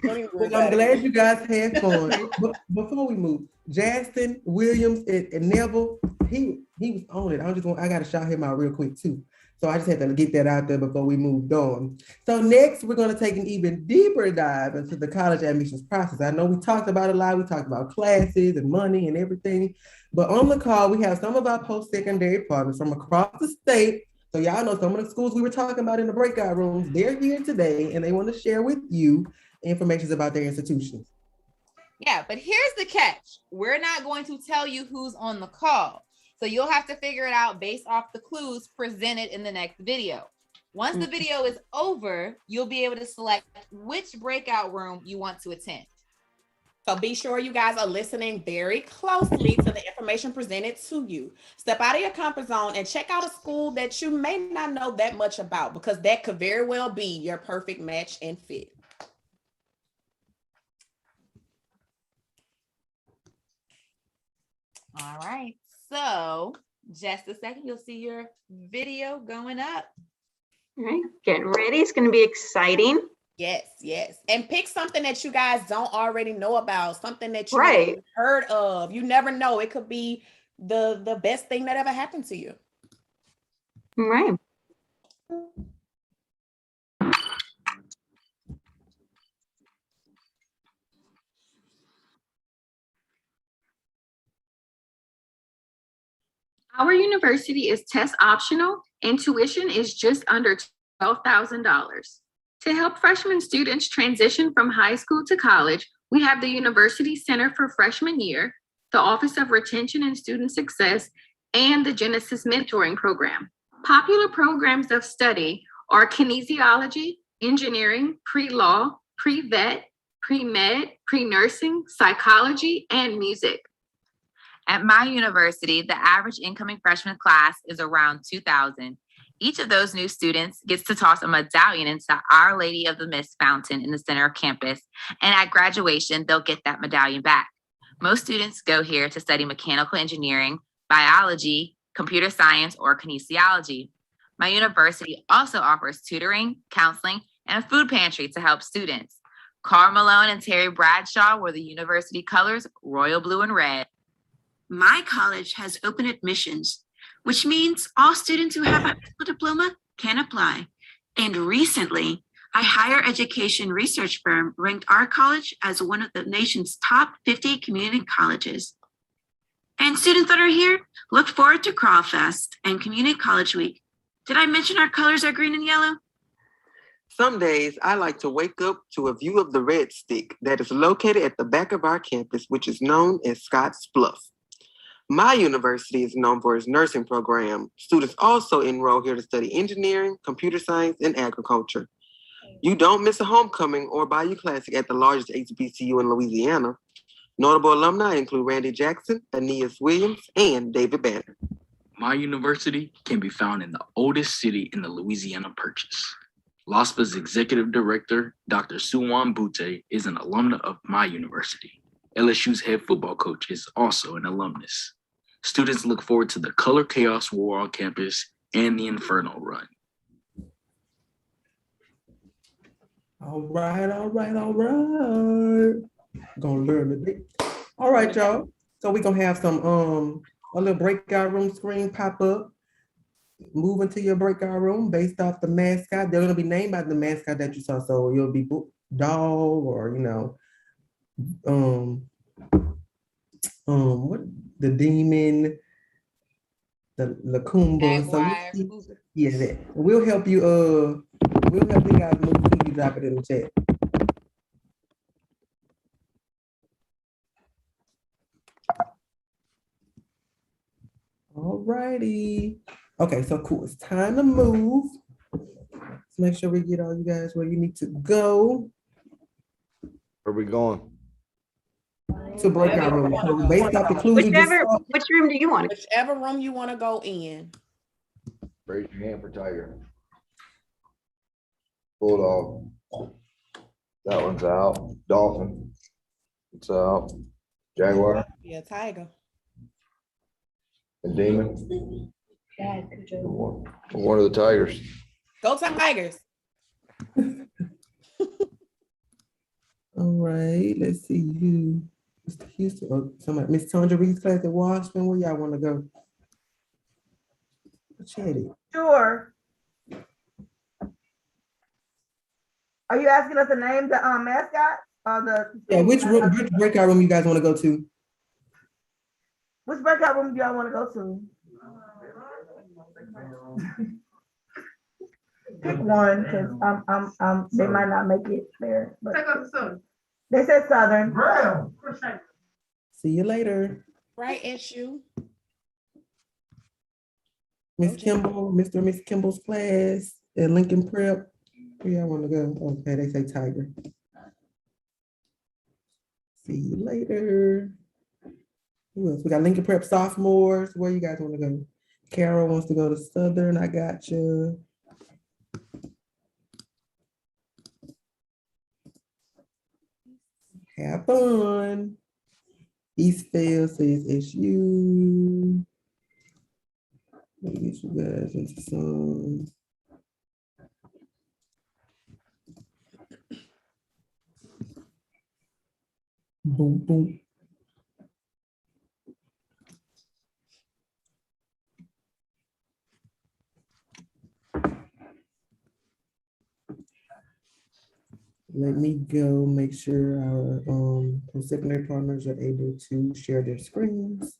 Don't even worry Well, I'm about glad it. you guys had fun. But before we move, Justin Williams and Neville, he was on it. I gotta shout him out real quick too. So I just had to get that out there before we moved on. So next, we're gonna take an even deeper dive into the college admissions process. I know we talked about it a lot. We talked about classes and money and everything. But on the call, we have some of our post-secondary partners from across the state. So y'all know some of the schools we were talking about in the breakout rooms. They're here today, and they want to share with you information about their institutions. Yeah, but here's the catch. We're not going to tell you who's on the call. So you'll have to figure it out based off the clues presented in the next video. Once the video is over, you'll be able to select which breakout room you want to attend. So be sure you guys are listening very closely to the information presented to you. Step out of your comfort zone and check out a school that you may not know that much about, because that could very well be your perfect match and fit. All right. So just a second, you'll see your video going up. All right, getting ready. It's going to be exciting. Yes, yes. And pick something that you guys don't already know about, something that you Right. never heard of. You never know. It could be the best thing that ever happened to you. Right. Our university is test optional and tuition is just under $12,000. To help freshman students transition from high school to college, we have the University Center for Freshman Year, the Office of Retention and Student Success, and the Genesis Mentoring Program. Popular programs of study are kinesiology, engineering, pre-law, pre-vet, pre-med, pre-nursing, psychology, and music. At my university, the average incoming freshman class is around 2,000. Each of those new students gets to toss a medallion into Our Lady of the Mist fountain in the center of campus, and at graduation, they'll get that medallion back. Most students go here to study mechanical engineering, biology, computer science, or kinesiology. My university also offers tutoring, counseling, and a food pantry to help students. Carl Malone and Terry Bradshaw were the university colors, royal blue and red. My college has open admissions, which means all students who have a high school diploma can apply. And recently, a higher education research firm ranked our college as one of the nation's top 50 community colleges. And students that are here, look forward to Crawl Fest and Community College Week. Did I mention our colors are green and yellow? Some days I like to wake up to a view of the Red Stick that is located at the back of our campus, which is known as Scotts Bluff. My university is known for its nursing program. Students also enroll here to study engineering, computer science, and agriculture. You don't miss a homecoming or Bayou Classic at the largest HBCU in Louisiana. Notable alumni include Randy Jackson, Aeneas Williams, and David Banner. My university can be found in the oldest city in the Louisiana Purchase. LOSFA's executive director, Dr. Suwan Butte, is an alumna of my university. LSU's head football coach is also an alumnus. Students look forward to the Color Chaos War on campus and the Inferno Run. All right. Gonna learn a bit. All right, y'all. So we're gonna have some a little breakout room screen pop up. Move into your breakout room based off the mascot. They're gonna be named by the mascot that you saw. So you'll be dog or what the demon, the Lacumba. So yeah, that. We'll help you guys move to you, drop it in the chat. All righty. Okay, so cool. It's time to move. Let's make sure we get all you guys where you need to go. Where are we going? To breakout room. So based off the clues you just saw, Which room do you want? Whichever room you want to go in. Raise your hand for Tiger. Bulldog. That one's out. Dolphin. It's out. Jaguar. Yeah, Tiger. And Demon. One of the Tigers. Go Tigers. all right, let's see you. Mr. Houston, or somebody, Miss Tundra Reed's class at Washington. Where y'all want to go? Chatty. Sure. Are you asking us to name the mascot or the? Yeah, which breakout room you guys want to go to? Which breakout room do y'all want to go to? Pick one, because they might not make it there. But they said Southern. See you later. Right issue. Miss Kimball, Mr. and Miss Kimball's class at Lincoln Prep. Where y'all want to go? Okay, they say Tiger. See you later. Who else? We got Lincoln Prep sophomores. Where you guys want to go? Carol wants to go to Southern. I got you. Have fun. Eastvale says it's you. Let me get you guys into some. Boom, boom. Let me go make sure our post-secondary partners are able to share their screens.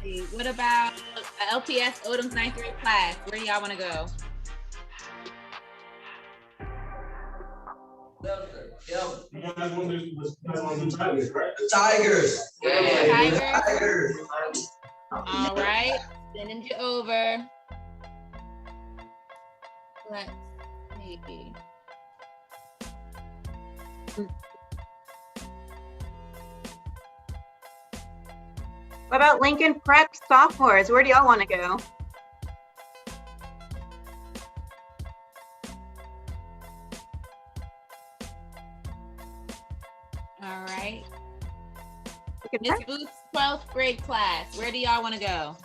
see. What about LPS Odom's ninth grade class? Where do y'all want to go? Tigers. Tigers. All right, sending you over. Let's see. What about Lincoln Prep sophomores? Where do y'all want to go? All right. Miss Booth's 12th grade class. Where do y'all want to go?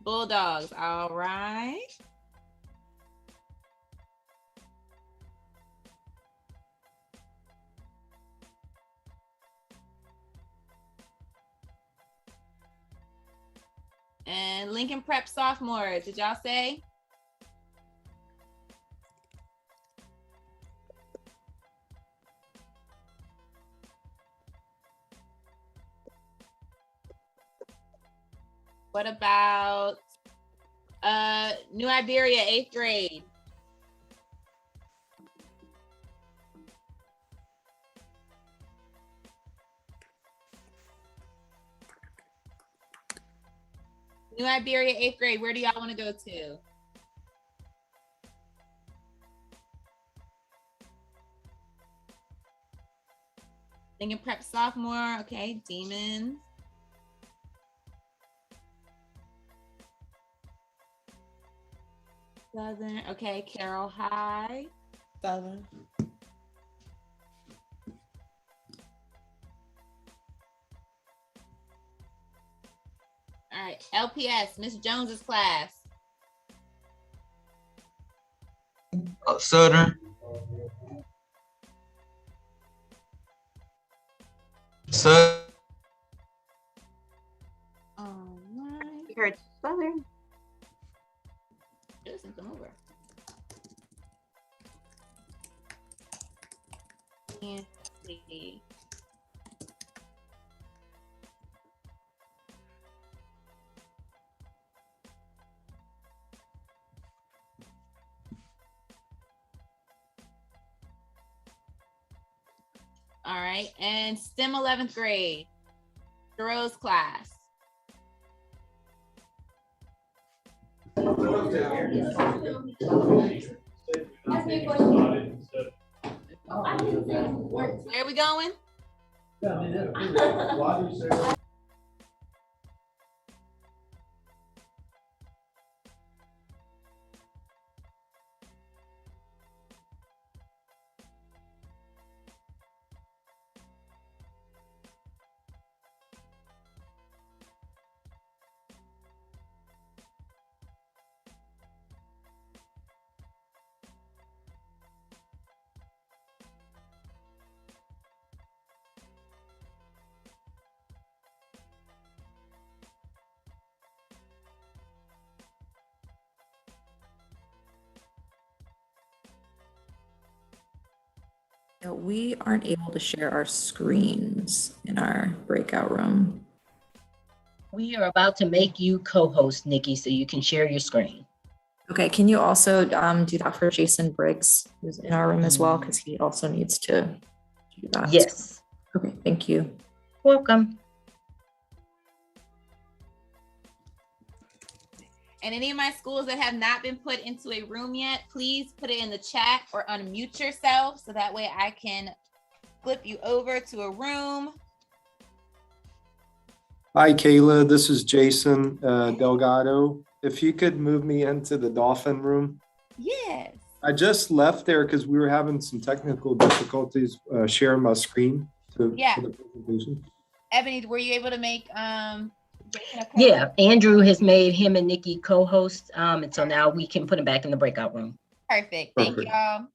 Bulldogs. All right. And Lincoln Prep sophomores. Did y'all say? What about New Iberia 8th grade? New Iberia 8th grade, where do y'all want to go to? Lincoln Prep sophomore, okay, Demons. Southern, okay, Carroll High. Southern. All right, LPS, Miss Jones's class. Southern. Southern. All right. We heard Southern. Doesn't come over. And see. All right, and STEM 11th grade, Thoreau's class. Where are we going? No, we aren't able to share our screens in our breakout room. We are about to make you co-host, Nikki, so you can share your screen. Okay, can you also do that for Jason Briggs, who's in our room as well, because he also needs to do that. Yes. Okay, thank you. Welcome. And any of my schools that have not been put into a room yet, please put it in the chat or unmute yourself so that way I can flip you over to a room. Hi, Kayla. This is Jason Delgado. If you could move me into the Dolphin room. Yes. I just left there because we were having some technical difficulties sharing my screen for the presentation. Ebony, were you able to make Yeah, Andrew has made him and Nikki co-hosts, and so now we can put him back in the breakout room. Perfect. Thank y'all.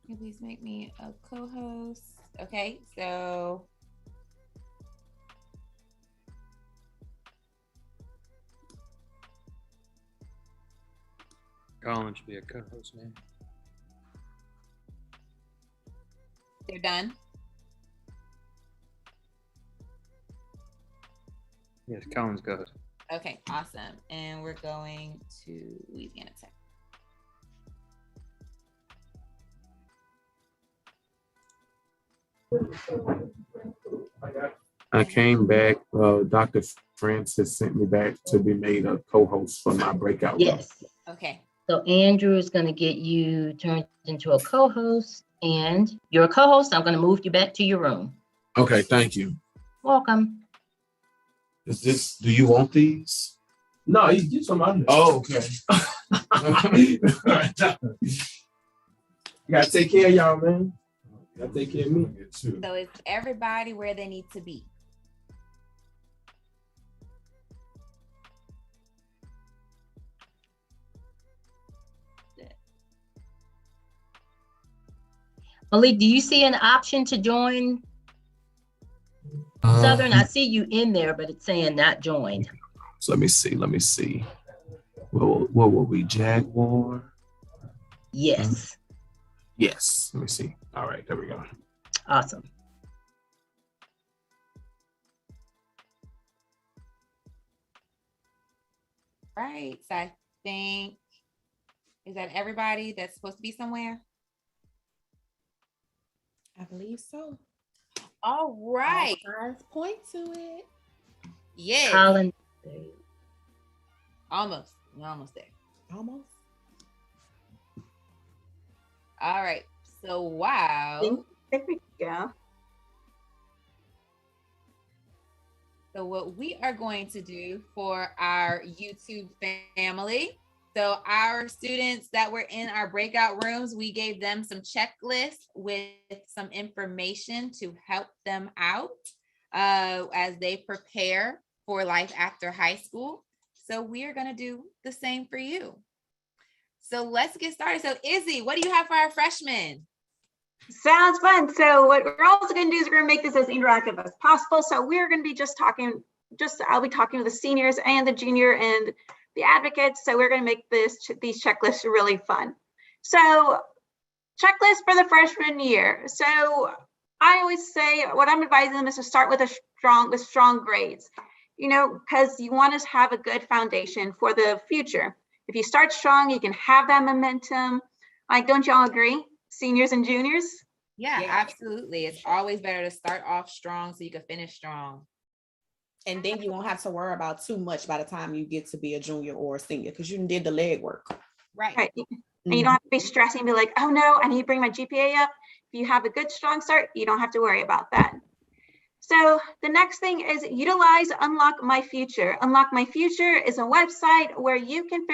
Can you please make me a co-host? Okay, so Colin should be a co-host now. they're done. Yes, Colin's co-host. Okay, awesome. And we're going to Louisiana Tech. I came back. Dr. Francis sent me back to be made a co-host for my breakout. Yes. Okay. So Andrew is going to get you turned into a co-host, and you're a co-host. I'm going to move you back to your room. Okay, thank you. Welcome. Is this? Do you want these? No, you some other. Oh, okay. You gotta take care of y'all, man. You gotta take care of me too. So is everybody where they need to be? Malik, do you see an option to join Southern? I see you in there, but it's saying not joined. So let me see. What will we? Jaguar? Yes. Yes. Let me see. All right, there we go. Awesome. Right. So I think, is that everybody that's supposed to be somewhere? I believe so. All right. All signs point to it. Yes. Colin. Almost. We're almost there. Almost. All right. So wow. There we go. So what we are going to do for our YouTube family, so our students that were in our breakout rooms, we gave them some checklists with some information to help them out as they prepare for life after high school. So we are going to do the same for you. So let's get started. So Izzy, what do you have for our freshmen? Sounds fun. So what we're also going to do is we're going to make this as interactive as possible. So we're going to be I'll be talking with the seniors and the junior and the advocates. So we're going to make these checklists really fun. So checklist for the freshman year. So I always say what I'm advising them is to start with strong grades, because you want to have a good foundation for the future. If you start strong, you can have that momentum. Like, don't y'all agree? Seniors and juniors? Yeah, absolutely. It's always better to start off strong so you can finish strong. And then you won't have to worry about too much by the time you get to be a junior or a senior because you did the legwork. Right. And you don't have to be stressing and be like, oh no, I need to bring my GPA up. If you have a good, strong start, you don't have to worry about that. So the next thing is utilize Unlock My Future. Unlock My Future is a website where you can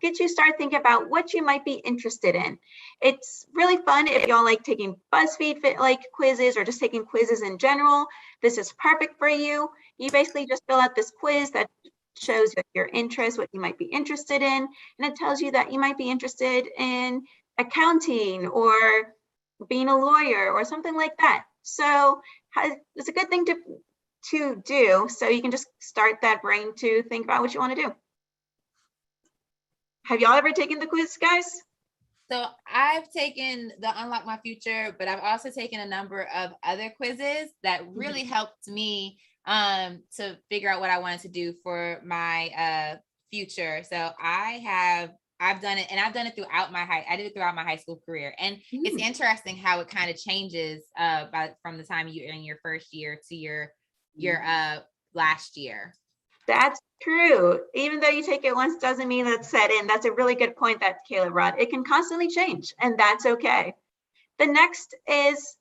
get you start thinking about what you might be interested in. It's really fun if y'all like taking BuzzFeed quizzes or just taking quizzes in general. This is perfect for you. You basically just fill out this quiz that shows your interest, what you might be interested in, and it tells you that you might be interested in accounting or being a lawyer or something like that. So it's a good thing to do, so you can just start that brain to think about what you want to do. Have y'all ever taken the quiz, guys? So I've taken the Unlock My Future, but I've also taken a number of other quizzes that really helped me to figure out what I wanted to do for my future. So I've done it, and I've done it throughout I did it throughout my high school career. And it's interesting how it kind of changes from the time you're in your first year to your last year. That's true. Even though you take it once doesn't mean that's set in. That's a really good point that Kayla brought. It can constantly change, and that's okay. The next is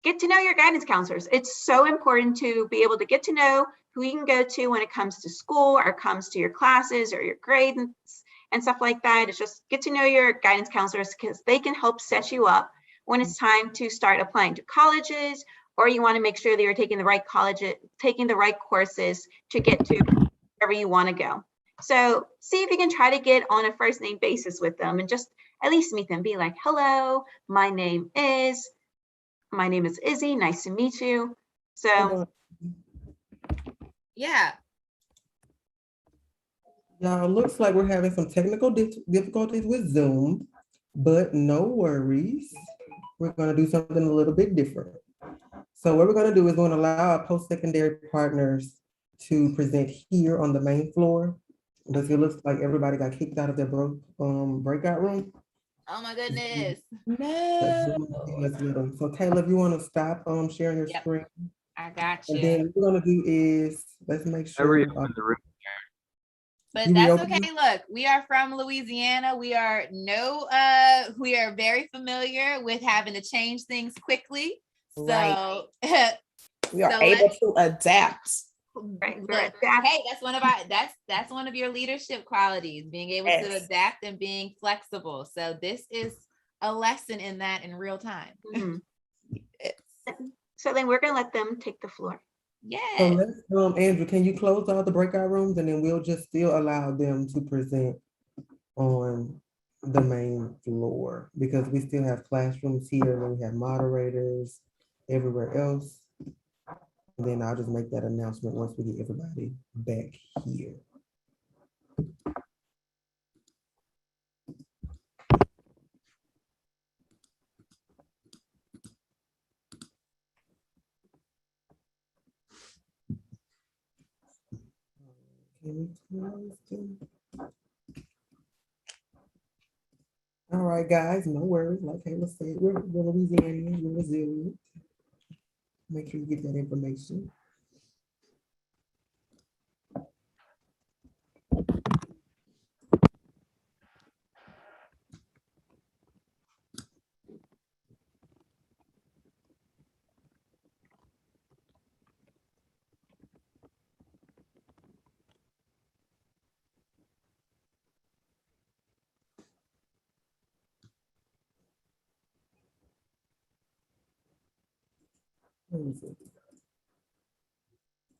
get to know your guidance counselors. It's so important to be able to get to know who you can go to when it comes to school or comes to your classes or your grades and stuff like that. It's just get to know your guidance counselors because they can help set you up when it's time to start applying to colleges, or you want to make sure that you're taking the right courses to get to wherever you want to go. So see if you can try to get on a first name basis with them and just at least meet them. Be like, hello, my name is Izzy. Nice to meet you. So yeah. Now, it looks like we're having some technical difficulties with Zoom, but no worries. We're going to do something a little bit different. So what we're going to do is we're going to allow our post-secondary partners to present here on the main floor. Because it looks like everybody got kicked out of their breakout room. Oh my goodness. No. So Taylor, if you want to stop sharing your screen. I got you. And then what we're going to do is, let's make sure. But that's okay. Look, we are from Louisiana. We are very familiar with having to change things quickly. So we are able to adapt. Right. Hey, that's one of your leadership qualities, being able to adapt and being flexible. So this is a lesson in that in real time. Mm-hmm. So then we're gonna let them take the floor. Yeah. So let's, Andrew, can you close all the breakout rooms and then we'll just still allow them to present on the main floor because we still have classrooms here and we have moderators everywhere else. And then I'll just make that announcement once we get everybody back here. All right, guys, no worries. Like Kayla said, we're Louisianians, we're resilient. Make sure you get that information.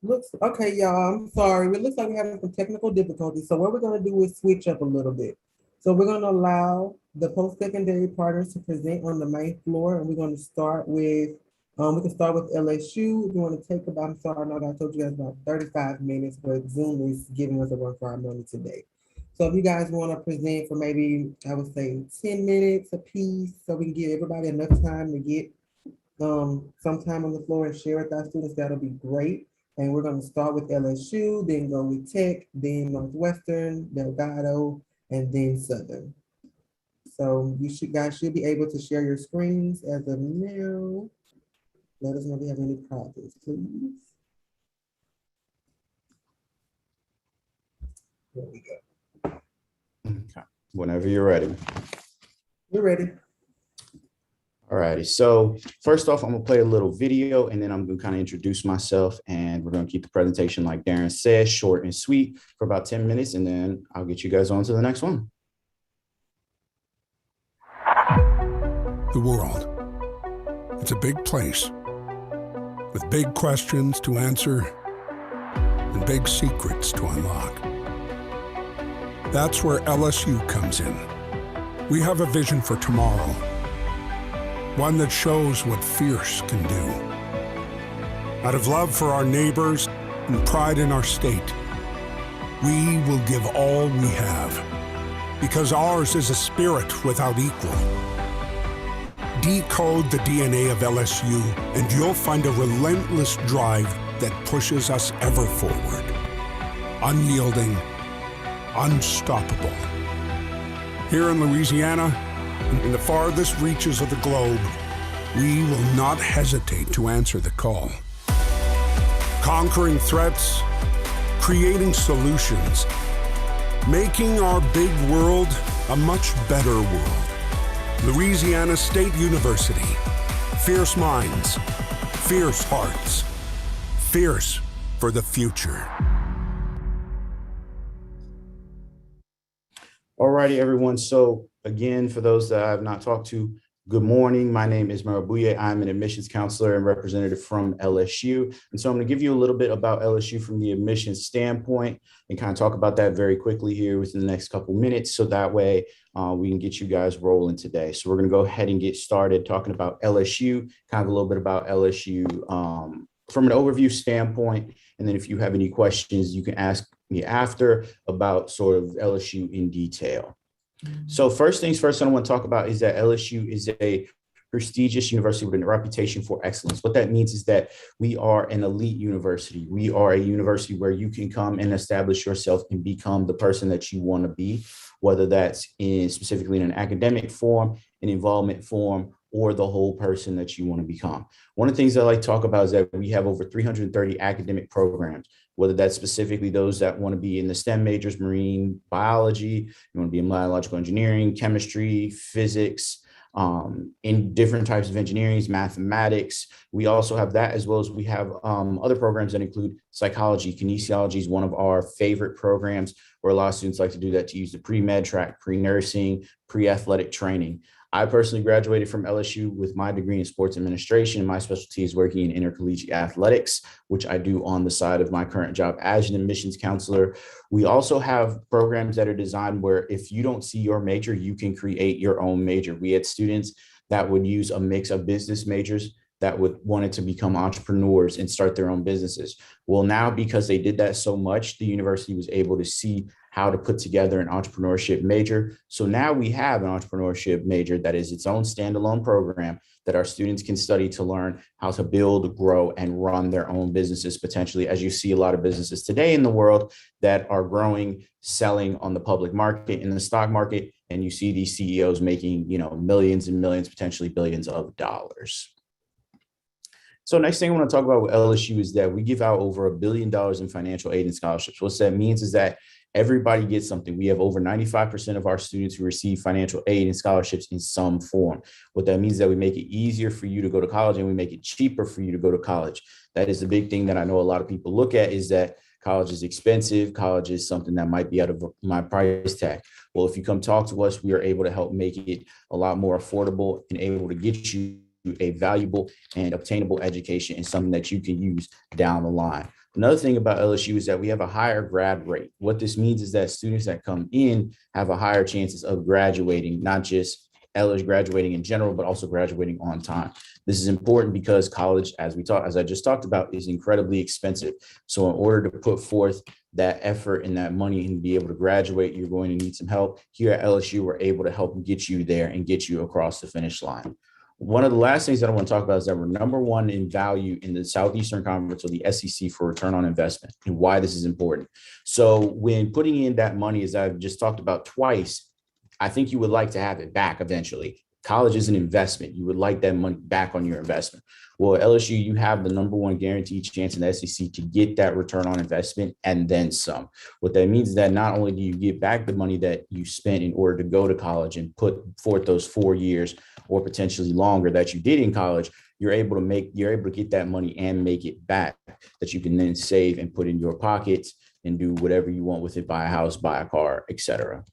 Looks okay, y'all. I'm sorry. It looks like we're having some technical difficulties. So what we're going to do is switch up a little bit. So we're going to allow the post-secondary partners to present on the main floor, and we're going to start with we can start with LSU. If you want to take about, I'm sorry, I know I told you guys about 35 minutes, but Zoom is giving us a run for our money today. So if you guys want to present for maybe, I would say 10 minutes a piece, so we can give everybody enough time to get some time on the floor and share with our students, that'll be great. And we're going to start with LSU, then go with Tech, then Northwestern, Delgado, and then Southern. So you guys should be able to share your screens as of now. Let us know if you have any problems, please. There we go. Okay. Whenever you're ready. We're ready. All righty. So first off, I'm gonna play a little video and then I'm gonna kind of introduce myself, and we're gonna keep the presentation, like Darren said, short and sweet for about 10 minutes, and then I'll get you guys on to the next one. The world. It's a big place with big questions to answer and big secrets to unlock. That's where LSU comes in. We have a vision for tomorrow, one that shows what fierce can do. Out of love for our neighbors and pride in our state, we will give all we have, because ours is a spirit without equal. Decode the DNA of LSU, and you'll find a relentless drive that pushes us ever forward. Unyielding, unstoppable. Here in Louisiana, in the farthest reaches of the globe, we will not hesitate to answer the call. Conquering threats, creating solutions, making our big world a much better world. Louisiana State University. Fierce minds, fierce hearts, fierce for the future. All righty, everyone. So again, for those that I have not talked to, Good morning. My name is Marabuye. I'm an admissions counselor and representative from LSU. And so I'm going to give you a little bit about LSU from the admissions standpoint and kind of talk about that very quickly here within the next couple minutes. So that way we can get you guys rolling today. So we're going to go ahead and get started talking about LSU, kind of a little bit about LSU from an overview standpoint. And then if you have any questions, you can ask me after about sort of LSU in detail. So first things first, I want to talk about is that LSU is a prestigious university with a reputation for excellence. What that means is that we are an elite university. We are a university where you can come and establish yourself and become the person that you want to be, whether that's specifically in an academic form, an involvement form, or the whole person that you want to become. One of the things I like to talk about is that we have over 330 academic programs, whether that's specifically those that want to be in the STEM majors, marine biology, you want to be in biological engineering, chemistry, physics, in different types of engineering, mathematics. We also have that, as well as we have other programs that include psychology. Kinesiology is one of our favorite programs where a lot of students like to do that to use the pre-med track, pre-nursing, pre-athletic training. I personally graduated from LSU with my degree in sports administration. My specialty is working in intercollegiate athletics, which I do on the side of my current job as an admissions counselor. We also have programs that are designed where if you don't see your major, you can create your own major. We had students that would use a mix of business majors that would wanted to become entrepreneurs and start their own businesses. Well, now because they did that so much, the university was able to see how to put together an entrepreneurship major. So now we have an entrepreneurship major that is its own standalone program that our students can study to learn how to build, grow, and run their own businesses potentially, as you see a lot of businesses today in the world that are growing, selling on the public market, in the stock market, and you see these CEOs making, millions and millions, potentially billions of dollars. So next thing I want to talk about with LSU is that we give out over $1 billion in financial aid and scholarships. What that means is that everybody gets something. We have over 95% of our students who receive financial aid and scholarships in some form. What that means is that we make it easier for you to go to college and we make it cheaper for you to go to college. That is the big thing that I know a lot of people look at, is that college is expensive. College is something that might be out of my price tag. Well, if you come talk to us, we are able to help make it a lot more affordable and able to get you a valuable and obtainable education and something that you can use down the line. Another thing about LSU is that we have a higher grad rate. What this means is that students that come in have a higher chances of graduating, not just LSU graduating in general, but also graduating on time. This is important because college, as I just talked about, is incredibly expensive. So in order to put forth that effort and that money and be able to graduate, you're going to need some help. Here at LSU, we're able to help get you there and get you across the finish line. One of the last things that I want to talk about is that we're #1 in value in the Southeastern Conference, or the SEC, for return on investment, and why this is important. So when putting in that money, as I've just talked about twice, I think you would like to have it back eventually. College is an investment. You would like that money back on your investment. Well, at LSU, you have the #1 guaranteed chance in the SEC to get that return on investment and then some. What that means is that not only do you get back the money that you spent in order to go to college and put forth those 4 years or potentially longer that you did in college, you're able to get that money and make it back that you can then save and put in your pockets and do whatever you want with it, buy a house, buy a car, etc.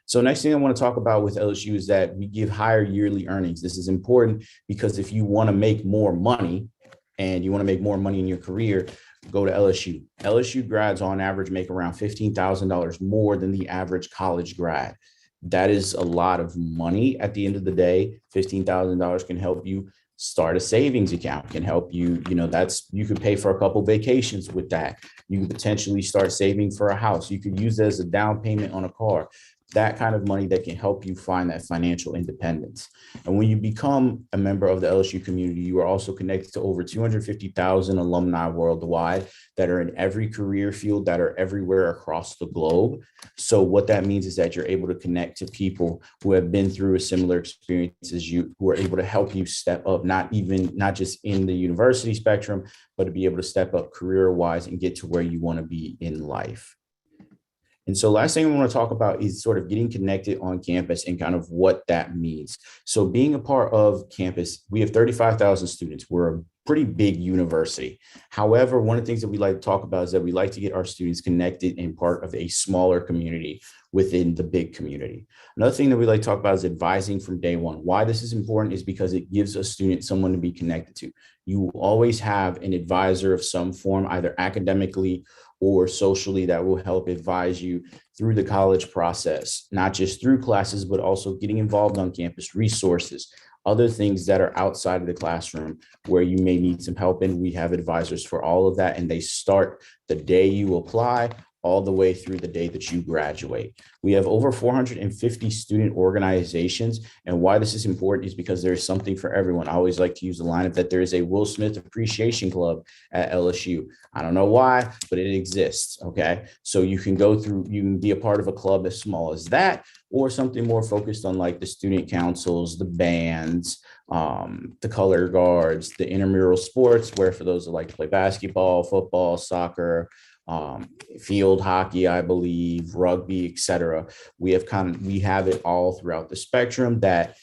So next thing I want to talk about with LSU is that we give higher yearly earnings. This is important because if you want to make more money and you want to make more money in your career, go to LSU. LSU grads on average make around $15,000 more than the average college grad. That is a lot of money at the end of the day. $15,000 can help you start a savings account, can help you, you could pay for a couple vacations with that. You could potentially start saving for a house. You could use it as a down payment on a car. That kind of money that can help you find that financial independence. And when you become a member of the LSU community, you are also connected to over 250,000 alumni worldwide that are in every career field, that are everywhere across the globe. So what that means is that you're able to connect to people who have been through a similar experience as you, who are able to help you step up, not just in the university spectrum, but to be able to step up career-wise and get to where you want to be in life. And so last thing I want to talk about is sort of getting connected on campus and kind of what that means. So being a part of campus, we have 35,000 students. We're pretty big university. However, one of the things that we like to talk about is that we like to get our students connected and part of a smaller community within the big community. Another thing that we like to talk about is advising from day one. Why this is important is because it gives a student someone to be connected to. You will always have an advisor of some form, either academically or socially, that will help advise you through the college process, not just through classes, but also getting involved on campus, resources, other things that are outside of the classroom where you may need some help in. We have advisors for all of that, and they start the day you apply all the way through the day that you graduate. We have over 450 student organizations, and why this is important is because there's something for everyone. I always like to use the lineup that there is a Will Smith Appreciation Club at LSU. I don't know why, but it exists, okay? So you can go through, you can be a part of a club as small as that, or something more focused on like the student councils, the bands, the color guards, the intramural sports, where for those that like to play basketball, football, soccer, field hockey, I believe, rugby, etc. We have it all throughout the spectrum, that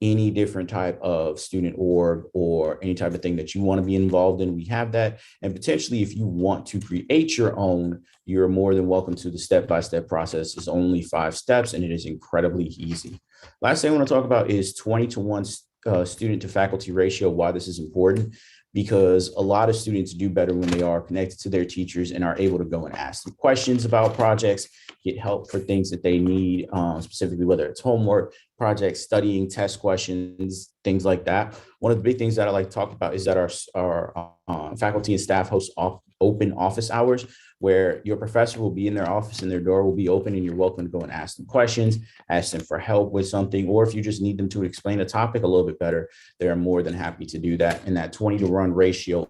any different type of student org or any type of thing that you want to be involved in, we have that. And potentially, if you want to create your own, you're more than welcome to. The step-by-step process is only 5 steps, and it is incredibly easy. Last thing I want to talk about is 20-to-1 student to faculty ratio. Why this is important: because a lot of students do better when they are connected to their teachers and are able to go and ask them questions about projects, get help for things that they need, specifically whether it's homework, projects, studying, test questions, things like that. One of the big things that I like to talk about is that our faculty and staff host open office hours, where your professor will be in their office and their door will be open, and you're welcome to go and ask them questions, ask them for help with something, or if you just need them to explain a topic a little bit better, they're more than happy to do that. And that 20-to-1 ratio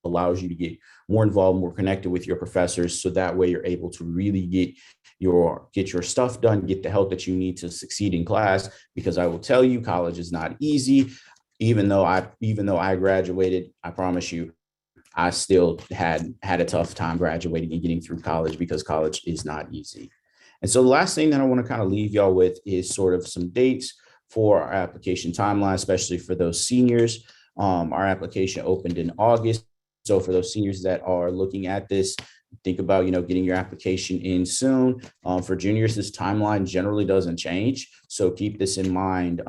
allows you to get more involved, more connected with your professors, so that way you're able to really get your stuff done, get the help that you need to succeed in class. Because I will tell you, college is not easy. Even though I graduated, I promise you, I still had a tough time graduating and getting through college, because college is not easy. And so the last thing that I want to kind of leave y'all with is sort of some dates for our application timeline, especially for those seniors. Our application opened in August. So for those seniors that are looking at this, think about, getting your application in soon. For juniors, this timeline generally doesn't change. So keep this in mind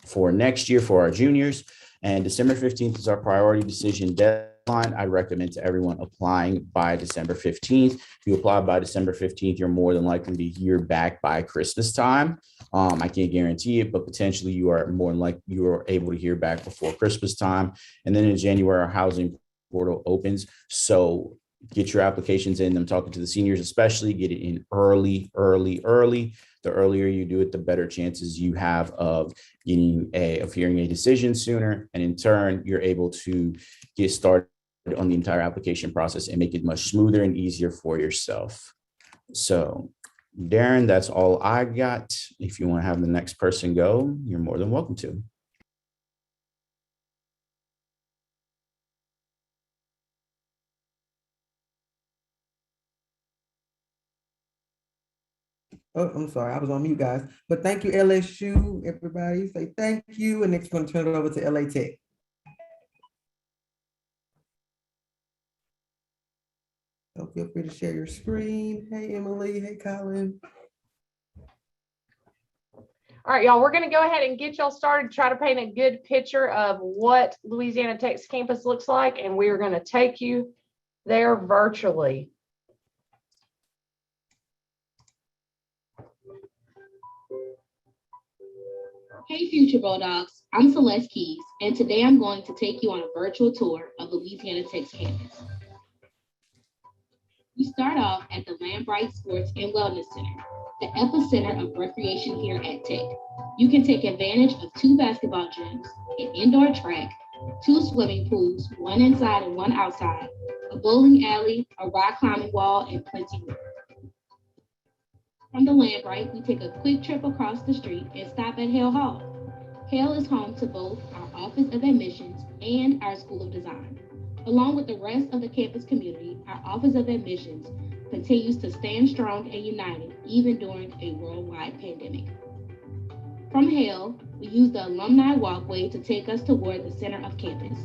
for next year for our juniors. And December 15th is our priority decision deadline. I recommend to everyone applying by December 15th. If you apply by December 15th, you're more than likely to hear back by Christmas time. I can't guarantee it, but potentially you are more than likely you are able to hear back before Christmas time. And then in January, our housing portal opens. So get your applications in. I'm talking to the seniors, especially get it in early. The earlier you do it, the better chances you have of hearing a decision sooner. And in turn, you're able to get started on the entire application process and make it much smoother and easier for yourself. So Darren, that's all I got. If you want to have the next person go, you're more than welcome to. Oh, I'm sorry, I was on mute, guys. But thank you, LSU, everybody. Say thank you. And next, we're going to turn it over to LA Tech. So feel free to share your screen. Hey, Emily. Hey, Colin. All right, y'all, we're going to go ahead and get y'all started, try to paint a good picture of what Louisiana Tech's campus looks like, and we are going to take you there virtually. Hey Future Bulldogs, I'm Celeste Keys, and today I'm going to take you on a virtual tour of Louisiana Tech's campus. We start off at the Lambright Sports and Wellness Center, the epicenter of recreation here at Tech. You can take advantage of 2 basketball gyms, an indoor track, 2 swimming pools, 1 inside and 1 outside, a bowling alley, a rock climbing wall, and plenty more. From the Lambright, we take a quick trip across the street and stop at Hale Hall. Hale is home to both our Office of Admissions and our School of Design. Along with the rest of the campus community, our Office of Admissions continues to stand strong and united even during a worldwide pandemic. From Hale, we use the alumni walkway to take us toward the center of campus.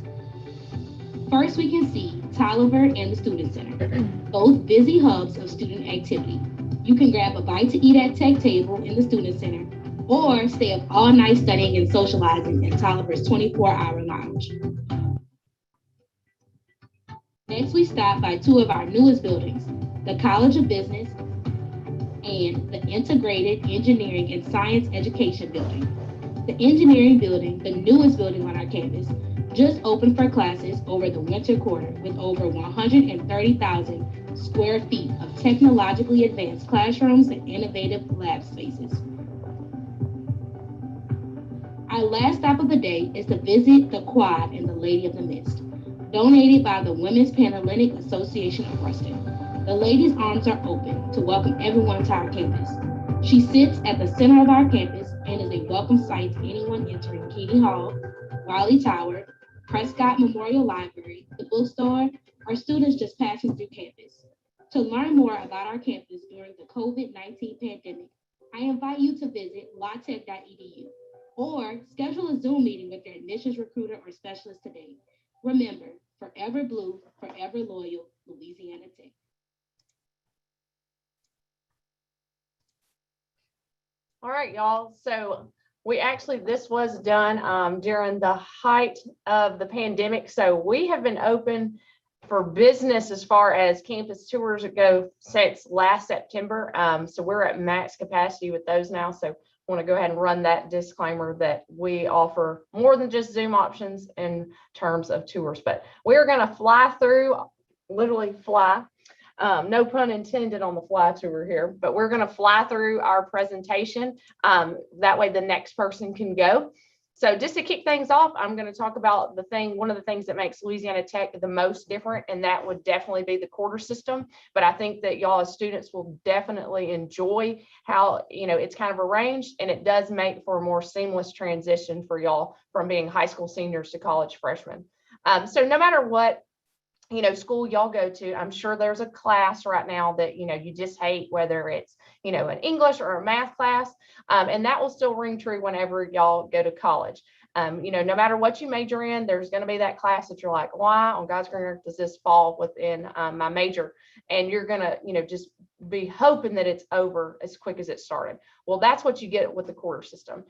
first we can see Tolliver and the Student Center, both busy hubs of student activity. You can grab a bite to eat at Tech Table in the Student Center, or stay up all night studying and socializing in Tolliver's 24-hour lounge. Next, we stop by two of our newest buildings, the College of Business and the Integrated Engineering and Science Education Building. The engineering building, the newest building on our campus, just opened for classes over the winter quarter with over 130,000 square feet of technologically advanced classrooms and innovative lab spaces. Our last stop of the day is to visit the Quad and the Lady of the Mist, donated by the Women's Panhellenic Association of Ruston. The lady's arms are open to welcome everyone to our campus. She sits at the center of our campus and is a welcome sight to anyone entering Keating Hall, Wiley Tower, Prescott Memorial Library, the bookstore, or students just passing through campus. To learn more about our campus during the COVID-19 pandemic, I invite you to visit latech.edu or schedule a Zoom meeting with your admissions recruiter or specialist today. Remember, forever blue, forever loyal, Louisiana Tech. All right, y'all. So this was done during the height of the pandemic. So we have been open for business as far as campus tours go since last September. So we're at max capacity with those now. So I want to go ahead and run that disclaimer that we offer more than just Zoom options in terms of tours, but we're going to fly through, literally fly. No pun intended on the fly tour here, but we're going to fly through our presentation. That way the next person can go. So just to kick things off, I'm going to talk about one of the things that makes Louisiana Tech the most different, and that would definitely be the quarter system. But I think that y'all as students will definitely enjoy how, it's kind of arranged, and it does make for a more seamless transition for y'all from being high school seniors to college freshmen. So no matter what school y'all go to, I'm sure there's a class right now that, you just hate, whether it's, an English or a math class. And that will still ring true whenever y'all go to college. No matter what you major in, there's going to be that class that you're like, why on God's green earth does this fall within my major? And you're going to, just be hoping that it's over as quick as it started. Well, that's what you get with the quarter system.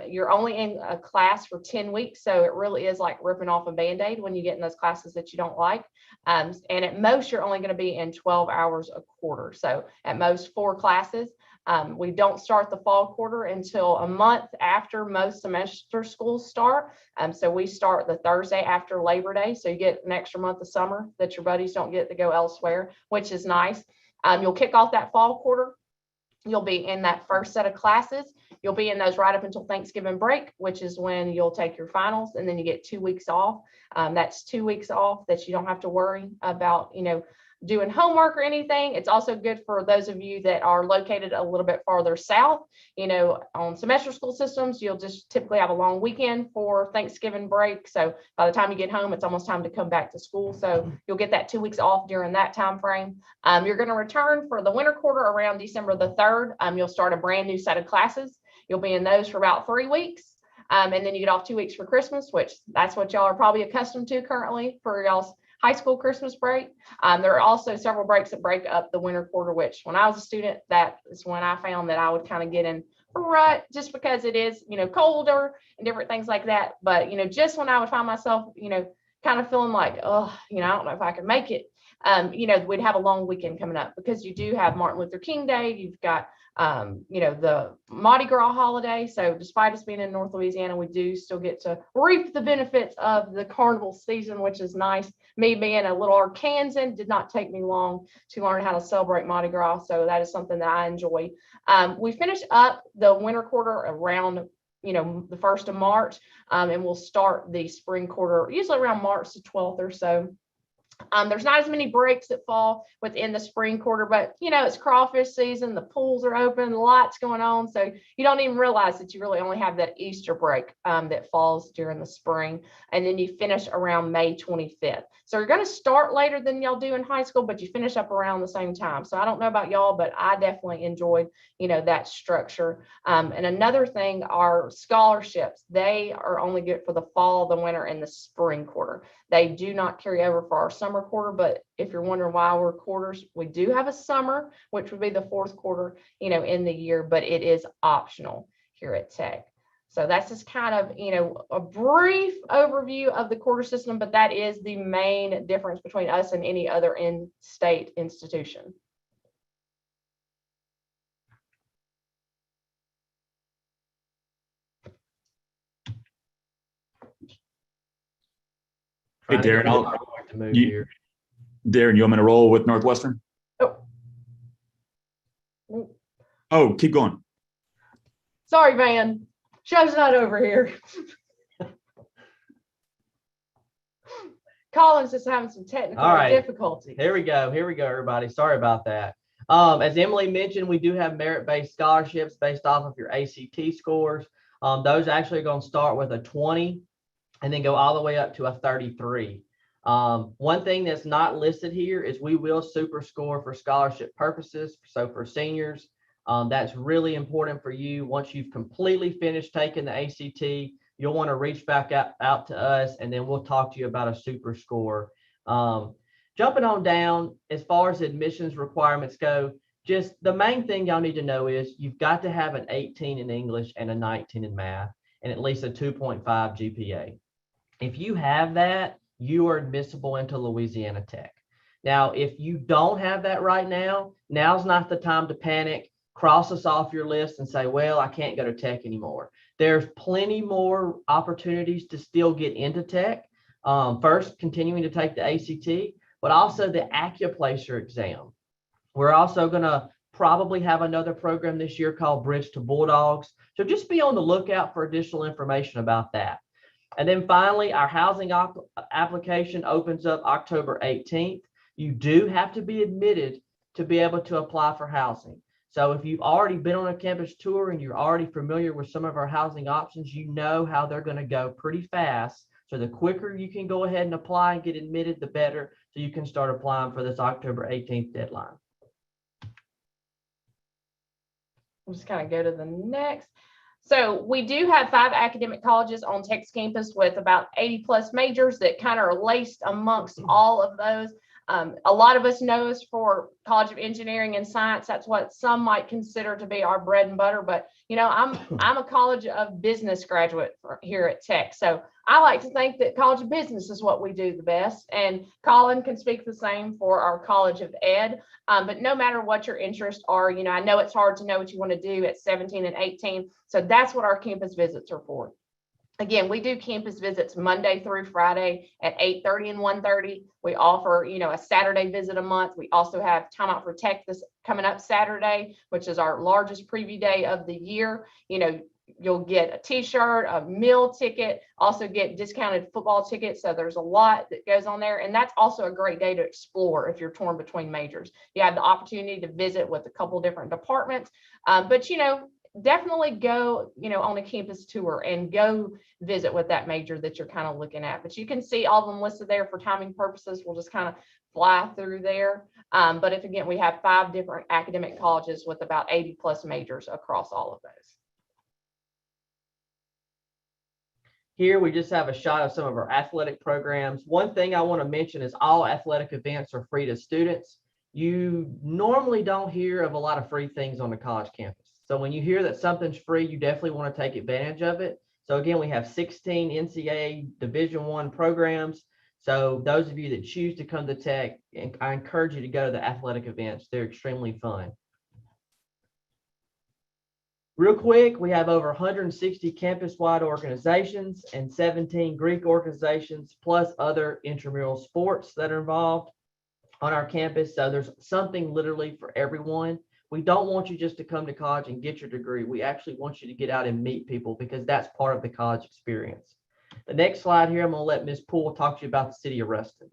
You're only in a class for 10 weeks. So it really is like ripping off a Band-Aid when you get in those classes that you don't like. And at most, you're only going to be in 12 hours a quarter. So at most 4 classes. We don't start the fall quarter until a month after most semester schools start. So we start the Thursday after Labor Day. So you get an extra month of summer that your buddies don't get to go elsewhere, which is nice. You'll kick off that fall quarter. You'll be in that first set of classes. You'll be in those right up until Thanksgiving break, which is when you'll take your finals, and then you get 2 weeks off. That's 2 weeks off that you don't have to worry about, doing homework or anything. It's also good for those of you that are located a little bit farther south. On semester school systems, you'll just typically have a long weekend for Thanksgiving break. So by the time you get home, it's almost time to come back to school. So you'll get that 2 weeks off during that time frame. You're going to return for the winter quarter around December the 3rd. You'll start a brand new set of classes. You'll be in those for about 3 weeks. And then you get off 2 weeks for Christmas, which that's what y'all are probably accustomed to currently for y'all's high school Christmas break. There are also several breaks that break up the winter quarter, which when I was a student, that is when I found that I would kind of get in a rut just because it is, colder and different things like that. But, just when I would find myself, kind of feeling like, oh, I don't know if I can make it. We'd have a long weekend coming up because you do have Martin Luther King Day. You've got, the Mardi Gras holiday. So despite us being in North Louisiana, we do still get to reap the benefits of the carnival season, which is nice. Me being a little Arkansan, did not take me long to learn how to celebrate Mardi Gras. So that is something that I enjoy. We finish up the winter quarter around the 1st of March, and we'll start the spring quarter usually around March the 12th or so. There's not as many breaks that fall within the spring quarter, but it's crawfish season, the pools are open, lots going on. So you don't even realize that you really only have that Easter break that falls during the spring. And then you finish around May 25th. So you're going to start later than y'all do in high school, but you finish up around the same time. So I don't know about y'all, but I definitely enjoyed, that structure. And another thing are scholarships. They are only good for the fall, the winter, and the spring quarter. They do not carry over for our summer quarter, but if you're wondering why we're quarters, we do have a summer, which would be the fourth quarter, in the year, but it is optional here at Tech. So that's just kind of, a brief overview of the quarter system, but that is the main difference between us and any other in-state institution. Hey, Darren, Darren, you want me to roll with Northwestern? Oh, keep going. Sorry, Van. Show's not over here. Colin's just having some technical difficulty. Here we go, everybody. Sorry about that. As Emily mentioned, we do have merit-based scholarships based off of your ACT scores. Those actually are going to start with a 20 and then go all the way up to a 33. One thing that's not listed here is we will super score for scholarship purposes. So for seniors, that's really important for you. Once you've completely finished taking the ACT, you'll want to reach back out to us, and then we'll talk to you about a super score. Jumping on down, as far as admissions requirements go, just the main thing y'all need to know is you've got to have an 18 in English and a 19 in math and at least a 2.5 GPA. If you have that, you are admissible into Louisiana Tech. Now, if you don't have that right now, now's not the time to panic. Cross us off your list and say, well, I can't go to Tech anymore. There's plenty more opportunities to still get into Tech. First, continuing to take the ACT, but also the Accuplacer exam. We're also going to probably have another program this year called Bridge to Bulldogs. So just be on the lookout for additional information about that. And then finally, our housing application opens up October 18th. You do have to be admitted to be able to apply for housing. So if you've already been on a campus tour and you're already familiar with some of our housing options, you know how they're going to go pretty fast. So the quicker you can go ahead and apply and get admitted, the better. So you can start applying for this October 18th deadline. We'll just kind of go to the next. So we do have 5 academic colleges on Tech's campus with about 80 plus majors that kind of are laced amongst all of those. A lot of us know us for College of Engineering and Science. That's what some might consider to be our bread and butter. But, I'm a College of Business graduate here at Tech. So I like to think that College of Business is what we do the best. And Colin can speak the same for our College of Ed. But no matter what your interests are, I know it's hard to know what you want to do at 17 and 18. So that's what our campus visits are for. Again, we do campus visits Monday through Friday at 8:30 and 1:30. We offer, a Saturday visit a month. We also have Time Out for Tech this coming up Saturday, which is our largest preview day of the year. You'll get a t-shirt, a meal ticket, also get discounted football tickets. So there's a lot that goes on there. And that's also a great day to explore if you're torn between majors. You have the opportunity to visit with a couple different departments, but definitely go, on a campus tour and go visit with that major that you're kind of looking at. But you can see all of them listed there for timing purposes. We'll just kind of fly through there. But if again, we have 5 different academic colleges with about 80 plus majors across all of those. Here we just have a shot of some of our athletic programs. One thing I want to mention is all athletic events are free to students. You normally don't hear of a lot of free things on the college campus. So when you hear that something's free, you definitely want to take advantage of it. So again, we have 16 NCAA Division I programs. So those of you that choose to come to Tech, I encourage you to go to the athletic events. They're extremely fun. Real quick, we have over 160 campus-wide organizations and 17 Greek organizations, plus other intramural sports that are involved on our campus. So there's something literally for everyone. We don't want you just to come to college and get your degree. We actually want you to get out and meet people because that's part of the college experience. The next slide here, I'm going to let Ms. Poole talk to you about the city of Ruston.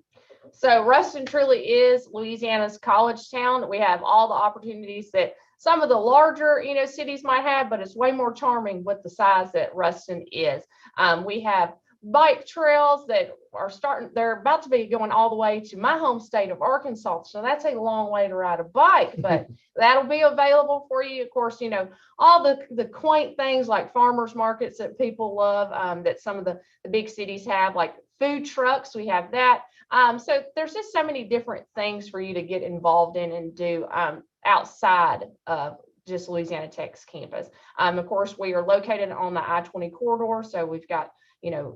So Ruston truly is Louisiana's college town. We have all the opportunities that some of the larger, cities might have, but it's way more charming with the size that Ruston is. We have bike trails that they're about to be going all the way to my home state of Arkansas. So that's a long way to ride a bike, but that'll be available for you. Of course, all the quaint things like farmers markets that people love, that some of the big cities have, like food trucks. We have that. So there's just so many different things for you to get involved in and do outside of just Louisiana Tech's campus. Of course, we are located on the I-20 corridor. So we've got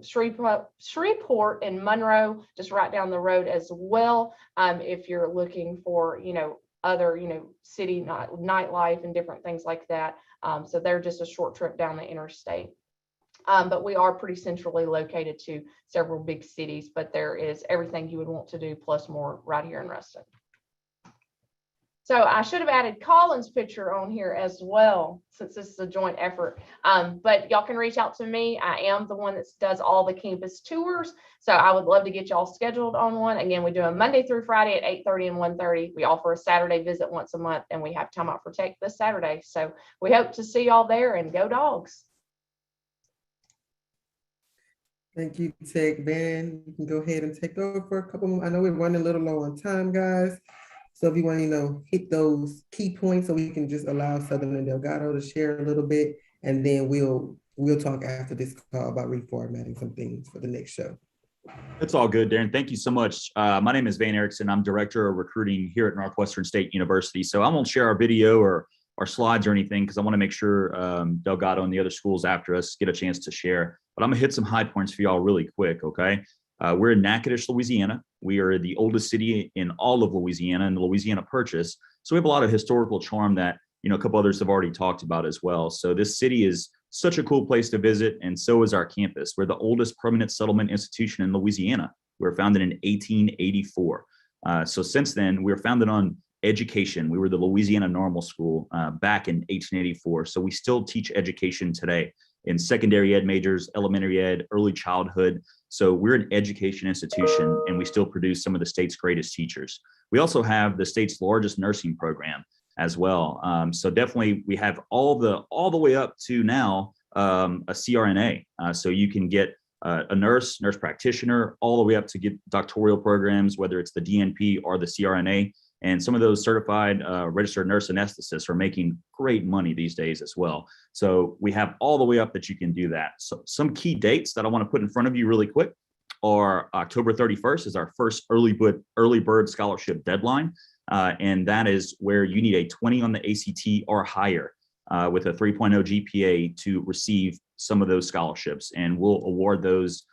Shreveport and Monroe just right down the road as well. If you're looking for, other, city nightlife and different things like that. So they're just a short trip down the interstate. But we are pretty centrally located to several big cities, but there is everything you would want to do plus more right here in Ruston. So I should have added Colin's picture on here as well, since this is a joint effort. But y'all can reach out to me. I am the one that does all the campus tours. So I would love to get y'all scheduled on one. Again, we do a Monday through Friday at 8:30 and 1:30. We offer a Saturday visit once a month, and we have Time Out for Tech this Saturday. So we hope to see y'all there, and go Dogs. Thank you, Tech. Van, you can go ahead and take over for a couple more. I know we're running a little low on time, guys. So if you want to, hit those key points so we can just allow Southern and Delgado to share a little bit, and then we'll talk after this call about reformatting some things for the next show. It's all good, Darren. Thank you so much. My name is Van Erickson. I'm Director of Recruiting here at Northwestern State University. So I won't share our video or our slides or anything because I want to make sure Delgado and the other schools after us get a chance to share. But I'm going to hit some high points for y'all really quick, okay? We're in Natchitoches, Louisiana. We are the oldest city in all of Louisiana, in the Louisiana Purchase. So we have a lot of historical charm that, a couple others have already talked about as well. So this city is such a cool place to visit, and so is our campus. We're the oldest permanent settlement institution in Louisiana. We were founded in 1884. So since then, we were founded on education. We were the Louisiana Normal School back in 1884. So we still teach education today in secondary ed majors, elementary ed, early childhood. So we're an education institution, and we still produce some of the state's greatest teachers. We also have the state's largest nursing program as well. So definitely we have all the way up to now a CRNA. So you can get a nurse practitioner, all the way up to get doctoral programs, whether it's the DNP or the CRNA. And some of those certified registered nurse anesthetists are making great money these days as well. So we have all the way up that you can do that. So some key dates that I want to put in front of you really quick are October 31st is our first early bird scholarship deadline. And that is where you need a 20 on the ACT or higher with a 3.0 GPA to receive some of those scholarships. And we'll award those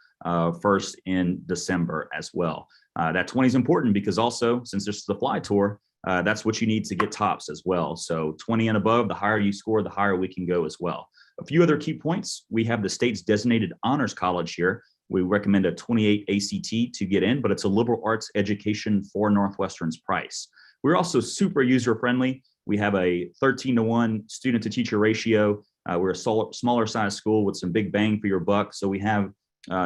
first in December as well. That 20 is important because also, since this is the fly tour, that's what you need to get tops as well. So 20 and above, the higher you score, the higher we can go as well. A few other key points. We have the state's designated honors college here. We recommend a 28 ACT to get in, but it's a liberal arts education for Northwestern's price. We're also super user friendly. We have a 13-to-1 student to teacher ratio. We're a smaller size school with some big bang for your buck. So we have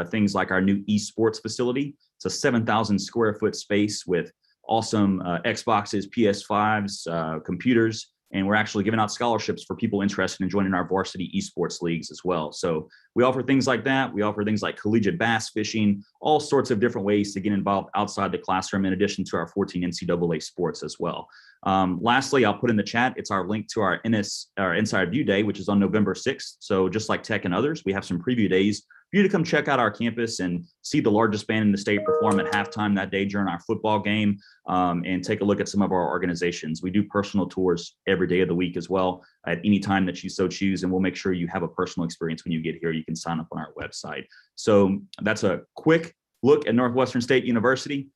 things like our new esports facility. It's a 7,000 square foot space with awesome Xboxes, PS5s, computers, and we're actually giving out scholarships for people interested in joining our varsity esports leagues as well. So we offer things like that. We offer things like collegiate bass fishing, all sorts of different ways to get involved outside the classroom, in addition to our 14 NCAA sports as well. Lastly, I'll put in the chat, it's our link to our Inside View Day, which is on November 6th. So just like Tech and others, we have some preview days for you to come check out our campus and see the largest band in the state perform at halftime that day during our football game, and take a look at some of our organizations. We do personal tours every day of the week as well at any time that you so choose, and we'll make sure you have a personal experience when you get here. You can sign up on our website. So that's a quick look at Northwestern State University.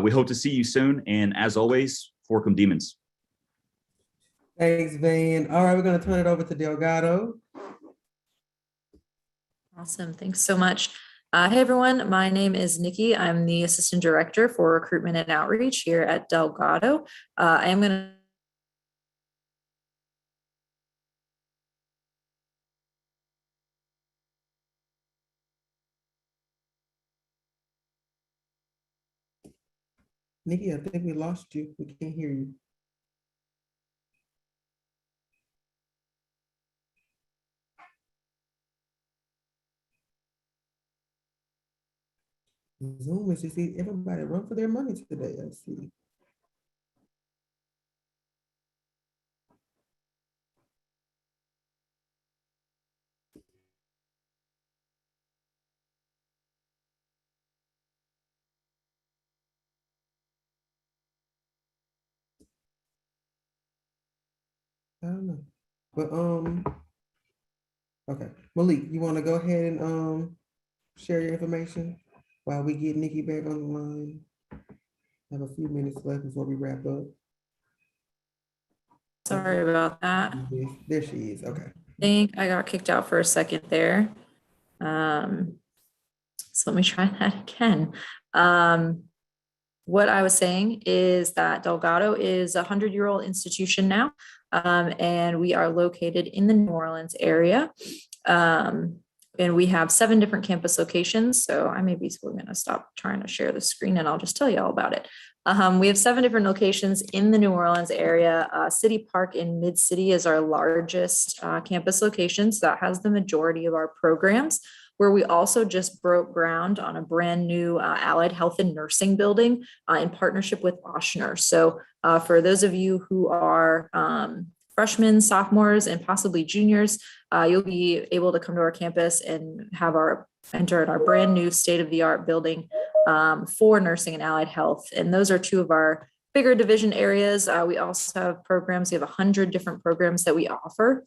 We hope to see you soon, and as always, Fork 'em Demons. Thanks, Van. All right, we're going to turn it over to Delgado. Awesome. Thanks so much. Hey, everyone. My name is Nikki. I'm the Assistant Director for Recruitment and Outreach here at Delgado. I am going to Nikki, I think we lost you. We can't hear you. Zoom is just everybody run for their money today. I see. I don't know. But okay. Malik, you want to go ahead and share your information while we get Nikki back on the line? Have a few minutes left before we wrap up. Sorry about that. There she is. Okay. I think I got kicked out for a second there. So let me try that again. What I was saying is that Delgado is a 100-year-old institution now, and we are located in the New Orleans area. And we have 7 different campus locations. So I maybe we're going to stop trying to share the screen and I'll just tell you all about it. We have 7 different locations in the New Orleans area. City Park in Mid-City is our largest campus location. So that has the majority of our programs, where we also just broke ground on a brand new allied health and nursing building in partnership with Oshner. So for those of you who are freshmen, sophomores, and possibly juniors, you'll be able to come to our campus and have enter in our brand new state-of-the-art building for nursing and allied health. And those are 2 of our bigger division areas. We also have programs. We have 100 different programs that we offer.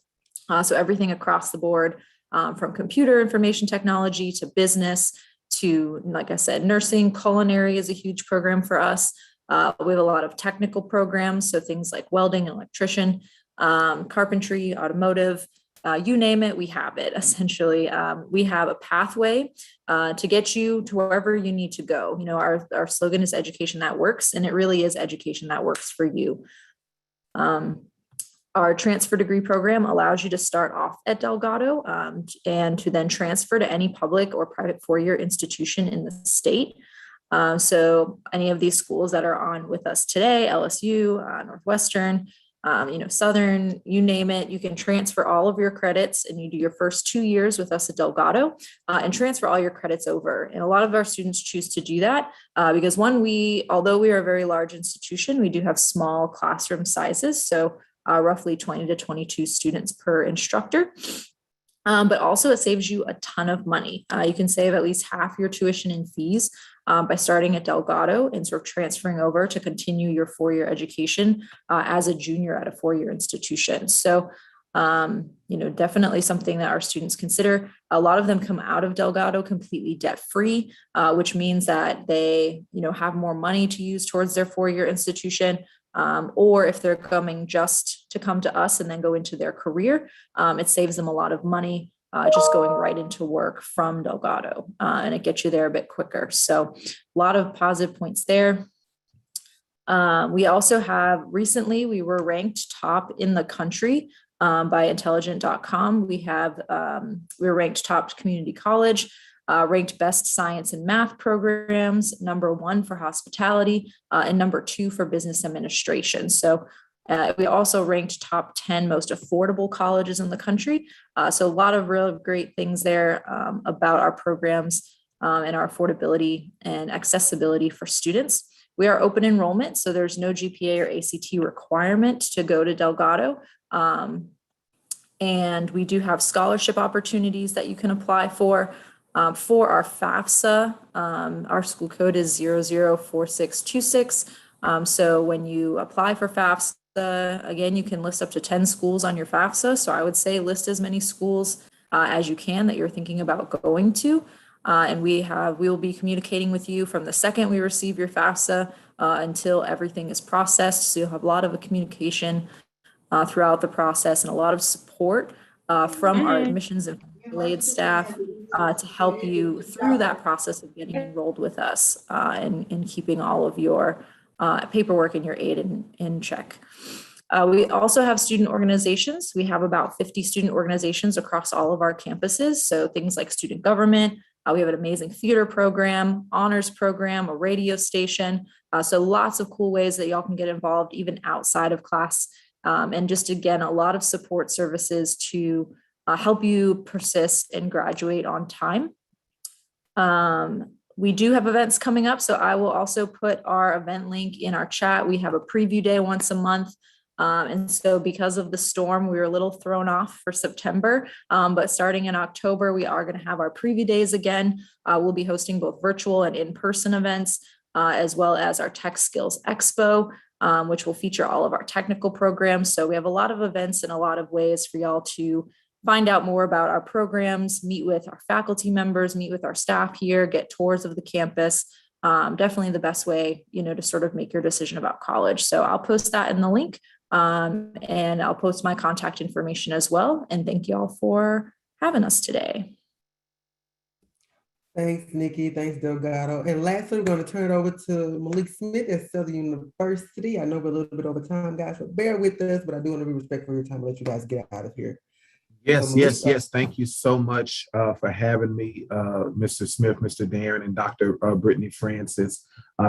So everything across the board, from computer information technology to business to, like I said, nursing. Culinary is a huge program for us. We have a lot of technical programs, so things like welding, electrician, carpentry, automotive, you name it, we have it. Essentially, we have a pathway to get you to wherever you need to go. You know, our slogan is education that works, and it really is education that works for you. Our transfer degree program allows you to start off at Delgado and to then transfer to any public or private 4-year institution in the state. So any of these schools that are on with us today, LSU, Northwestern, Southern, you name it, you can transfer all of your credits and you do your first 2 years with us at Delgado and transfer all your credits over. And a lot of our students choose to do that because although we are a very large institution, we do have small classroom sizes. So roughly 20 to 22 students per instructor. But also it saves you a ton of money. You can save at least half your tuition and fees by starting at Delgado and sort of transferring over to continue your 4-year education as a junior at a 4-year institution. So, definitely something that our students consider. A lot of them come out of Delgado completely debt-free, which means that they, have more money to use towards their 4-year institution. Or if they're coming just to come to us and then go into their career, it saves them a lot of money just going right into work from Delgado, and it gets you there a bit quicker. So a lot of positive points there. We also have recently, we were ranked top in the country by intelligent.com. We were ranked top community college, ranked best science and math programs, #1 for hospitality, and #2 for business administration. So we also ranked top 10 most affordable colleges in the country. So a lot of real great things there about our programs and our affordability and accessibility for students. We are open enrollment, so there's no GPA or ACT requirement to go to Delgado. And we do have scholarship opportunities that you can apply for. For our FAFSA, our school code is 004626. So when you apply for FAFSA, again, you can list up to 10 schools on your FAFSA. So I would say list as many schools as you can that you're thinking about going to. And we will be communicating with you from the second we receive your FAFSA until everything is processed. So you'll have a lot of communication throughout the process and a lot of support from our admissions and aid staff to help you through that process of getting enrolled with us and keeping all of your paperwork and your aid in check. We also have student organizations. We have about 50 student organizations across all of our campuses. So things like student government, We have an amazing theater program, honors program, a radio station. So lots of cool ways that y'all can get involved even outside of class. And just again, a lot of support services to help you persist and graduate on time. We do have events coming up, so I will also put our event link in our chat. We have a preview day once a month. And so because of the storm, we were a little thrown off for September, but starting in October, we are going to have our preview days again. We'll be hosting both virtual and in-person events, as well as our Tech Skills Expo, which will feature all of our technical programs. So we have a lot of events and a lot of ways for y'all to find out more about our programs, meet with our faculty members, meet with our staff here, get tours of the campus. Definitely the best way, to sort of make your decision about college. So I'll post that in the link, and I'll post my contact information as well. And thank you all for having us today. Thanks, Nikki. Thanks, Delgado. And lastly, we're going to turn it over to Malik Smith at Southern University. I know we're a little bit over time, guys, so bear with us, but I do want to be respectful of your time and let you guys get out of here. Yes, yes. Thank you so much for having me, Mr. Smith, Mr. Darren, and Dr. Brittany Francis.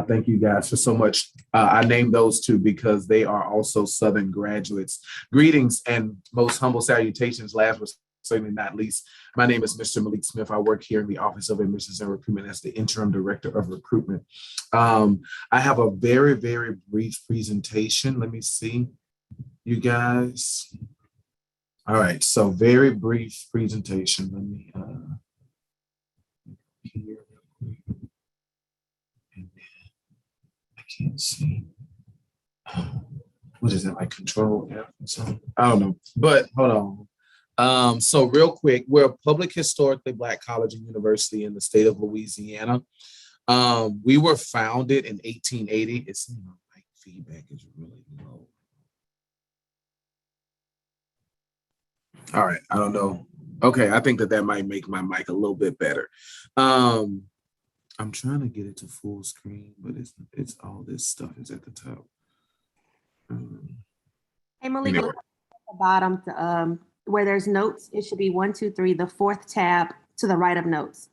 Thank you guys for so much. I named those two because they are also Southern graduates. Greetings and most humble salutations, last but certainly not least. My name is Mr. Malik Smith. I work here in the Office of Admissions and Recruitment as the Interim Director of Recruitment. I have a very, very brief presentation. Let me see, you guys. All right, so very brief presentation. Let me here. I can't see. What is it, like Control F or something? I don't know, but hold on. So real quick, we're a public historically Black college and university in the state of Louisiana. We were founded in 1880. It seems like feedback is really low. All right, I don't know. Okay, I think that might make my mic a little bit better. I'm trying to get it to full screen, but it's all this stuff is at the top. Hey, Malik, Anyway. at the bottom, where there's notes, it should be 1, 2, 3, the fourth tab to the right of notes.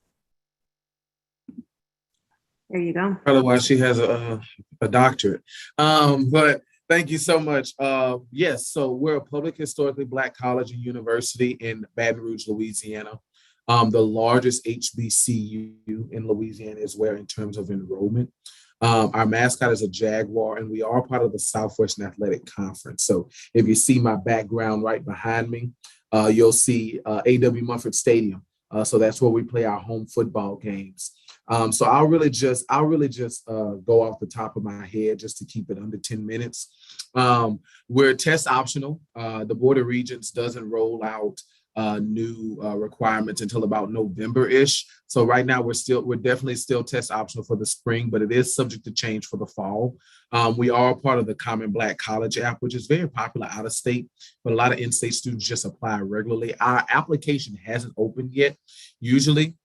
There you go. Otherwise, she has a doctorate. But thank you so much. Yes, so we're a public historically Black college and university in Baton Rouge, Louisiana. The largest HBCU in Louisiana as well in terms of enrollment. Our mascot is a jaguar, and we are part of the Southwestern Athletic Conference. So if you see my background right behind me, you'll see A.W. Mumford Stadium. So that's where we play our home football games. So I'll really just go off the top of my head just to keep it under 10 minutes. We're test optional. The Board of Regents doesn't roll out new requirements until about November-ish. So right now we're definitely still test optional for the spring, but it is subject to change for the fall. We are part of the Common Black College app, which is very popular out of state, but a lot of in-state students just apply regularly. Our application hasn't opened yet. Usually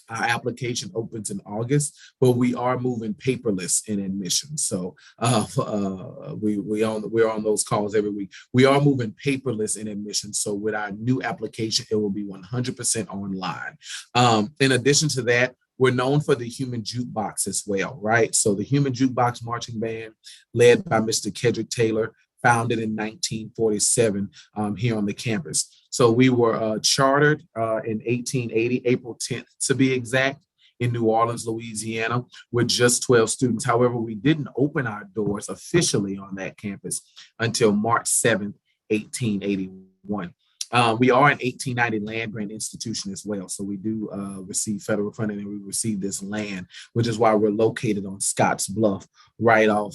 our application opens in August, but we are moving paperless in admissions. So we're on those calls every week. We are moving paperless in admissions. So with our new application, it will be 100% online. In addition to that, we're known for the Human Jukebox as well, right? So the Human Jukebox Marching Band, led by Mr. Kedrick Taylor, founded in 1947 here on the campus. So we were chartered in 1880, April 10th to be exact, in New Orleans, Louisiana, with just 12 students. However, we didn't open our doors officially on that campus until March 7th, 1881. We are an 1890 land grant institution as well. So we do receive federal funding, and we receive this land, which is why we're located on Scotts Bluff, right on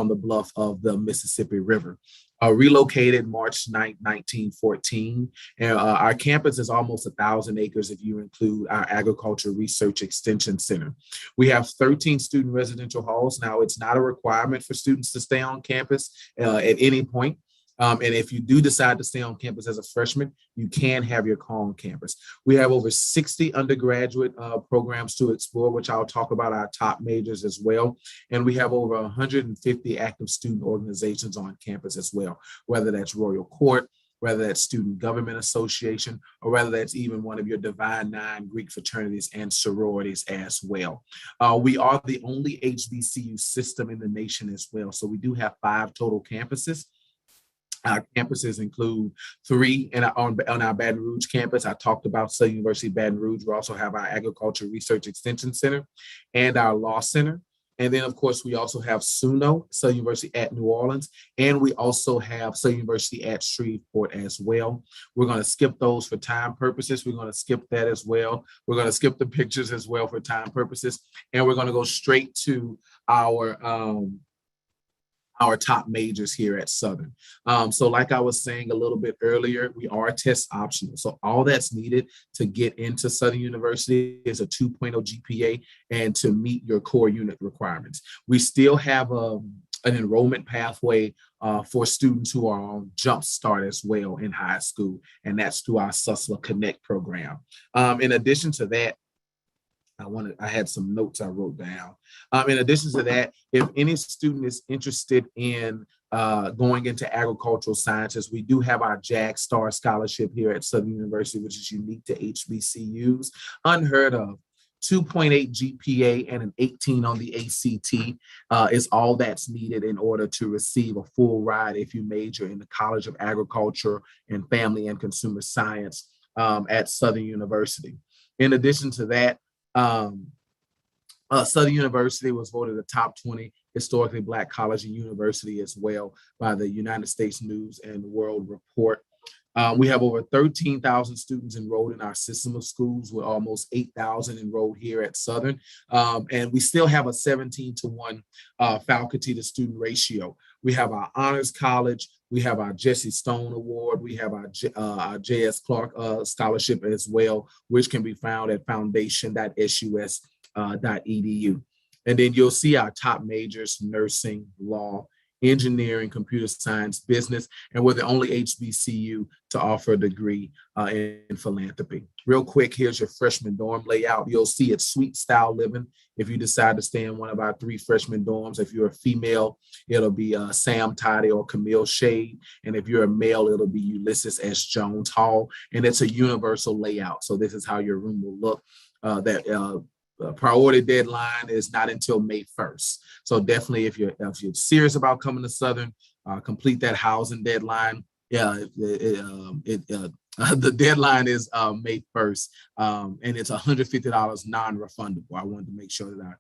the bluff of the Mississippi River. Relocated March 9th, 1914. And our campus is almost 1,000 acres if you include our Agriculture Research Extension Center. We have 13 student residential halls. Now, it's not a requirement for students to stay on campus at any point. And if you do decide to stay on campus as a freshman, you can have your call on campus. We have over 60 undergraduate programs to explore, which I'll talk about our top majors as well. And we have over 150 active student organizations on campus as well, whether that's Royal Court, whether that's Student Government Association, or whether that's even one of your Divine Nine Greek fraternities and sororities as well. We are the only HBCU system in the nation as well. So we do have 5 total campuses. Our campuses include 3 on our Baton Rouge campus. I talked about Southern University Baton Rouge. We also have our Agriculture Research Extension Center and our Law Center. And then, of course, we also have SUNO, Southern University at New Orleans, and we also have Southern University at Shreveport as well. We're going to skip those for time purposes. We're going to skip that as well. We're going to skip the pictures as well for time purposes. And we're going to go straight to our top majors here at Southern. So like I was saying a little bit earlier, we are test optional. So all that's needed to get into Southern University is a 2.0 GPA and to meet your core unit requirements. We still have an enrollment pathway for students who are on Jump Start as well in high school, and that's through our SUSLA Connect program. In addition to that, I had some notes I wrote down. In addition to that, if any student is interested in going into agricultural sciences, we do have our JAG Star Scholarship here at Southern University, which is unique to HBCUs, unheard of. 2.8 GPA and an 18 on the ACT is all that's needed in order to receive a full ride if you major in the College of Agriculture and Family and Consumer Science at Southern University. In addition to that, Southern University was voted a top 20 historically Black college and university as well by the United States News and World Report. We have over 13,000 students enrolled in our system of schools, with almost 8,000 enrolled here at Southern. And we still have a 17-to-1 faculty to student ratio. We have our Honors College. We have our Jesse Stone Award. We have our J.S. Clark Scholarship as well, which can be found at foundation.sus.edu. And then you'll see our top majors: nursing, law, engineering, computer science, business, and we're the only HBCU to offer a degree in philanthropy. Real quick, here's your freshman dorm layout. You'll see it's suite style living. If you decide to stay in one of our 3 freshman dorms, if you're a female, it'll be Sam Toddy or Camille Shade. And if you're a male, it'll be Ulysses S. Jones Hall. And it's a universal layout. So this is how your room will look. Priority deadline is not until May 1st. So definitely, if you're serious about coming to Southern, complete that housing deadline. Yeah, the deadline is May 1st, and it's $150 non-refundable. I wanted to make sure that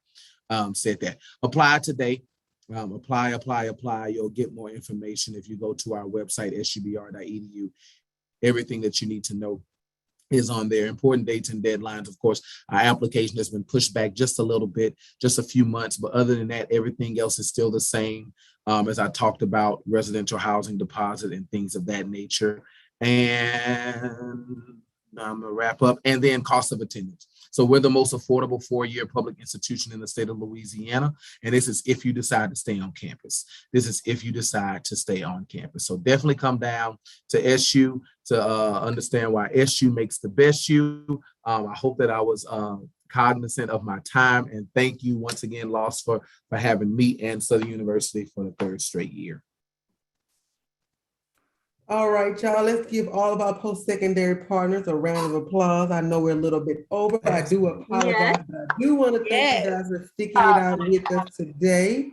I said that. Apply today. Apply. You'll get more information if you go to our website, subr.edu. Everything that you need to know is on there. Important dates and deadlines. Of course, our application has been pushed back just a little bit, just a few months, but other than that, everything else is still the same. As I talked about, residential housing deposit and things of that nature. And I'm gonna wrap up. And then cost of attendance. So we're the most affordable 4-year public institution in the state of Louisiana. And this is if you decide to stay on campus. This is if you decide to stay on campus. So definitely come down to SU to understand why SU makes the best U. I hope that I was cognizant of my time. And thank you once again, LOSFA, for having me and Southern University for the 3rd straight year. All right, y'all, let's give all of our post-secondary partners a round of applause. I know we're a little bit over, but I do apologize. But I do want to thank you guys for sticking it out with us today.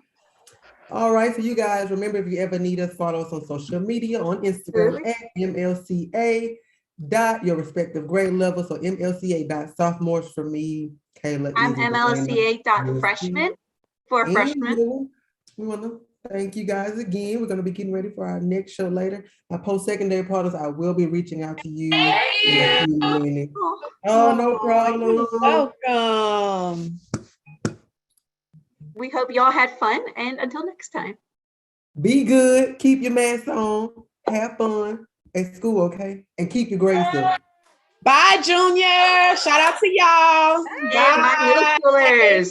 All right, so you guys, remember, if you ever need us, follow us on social media, on Instagram at MLCA. Your respective grade level. So MLCA.sophomores for me, Kayla. I'm MLCA.freshman for freshmen. We want to thank you guys again. We're going to be getting ready for our next show later. My post-secondary partners, I will be reaching out to you in a few minutes. Oh, no problem. Welcome. We hope y'all had fun, and until next time. Be good. Keep your mask on. Have fun at school, okay? And keep your grades up. Bye, Junior. Shout out to y'all. Bye, middle schoolers.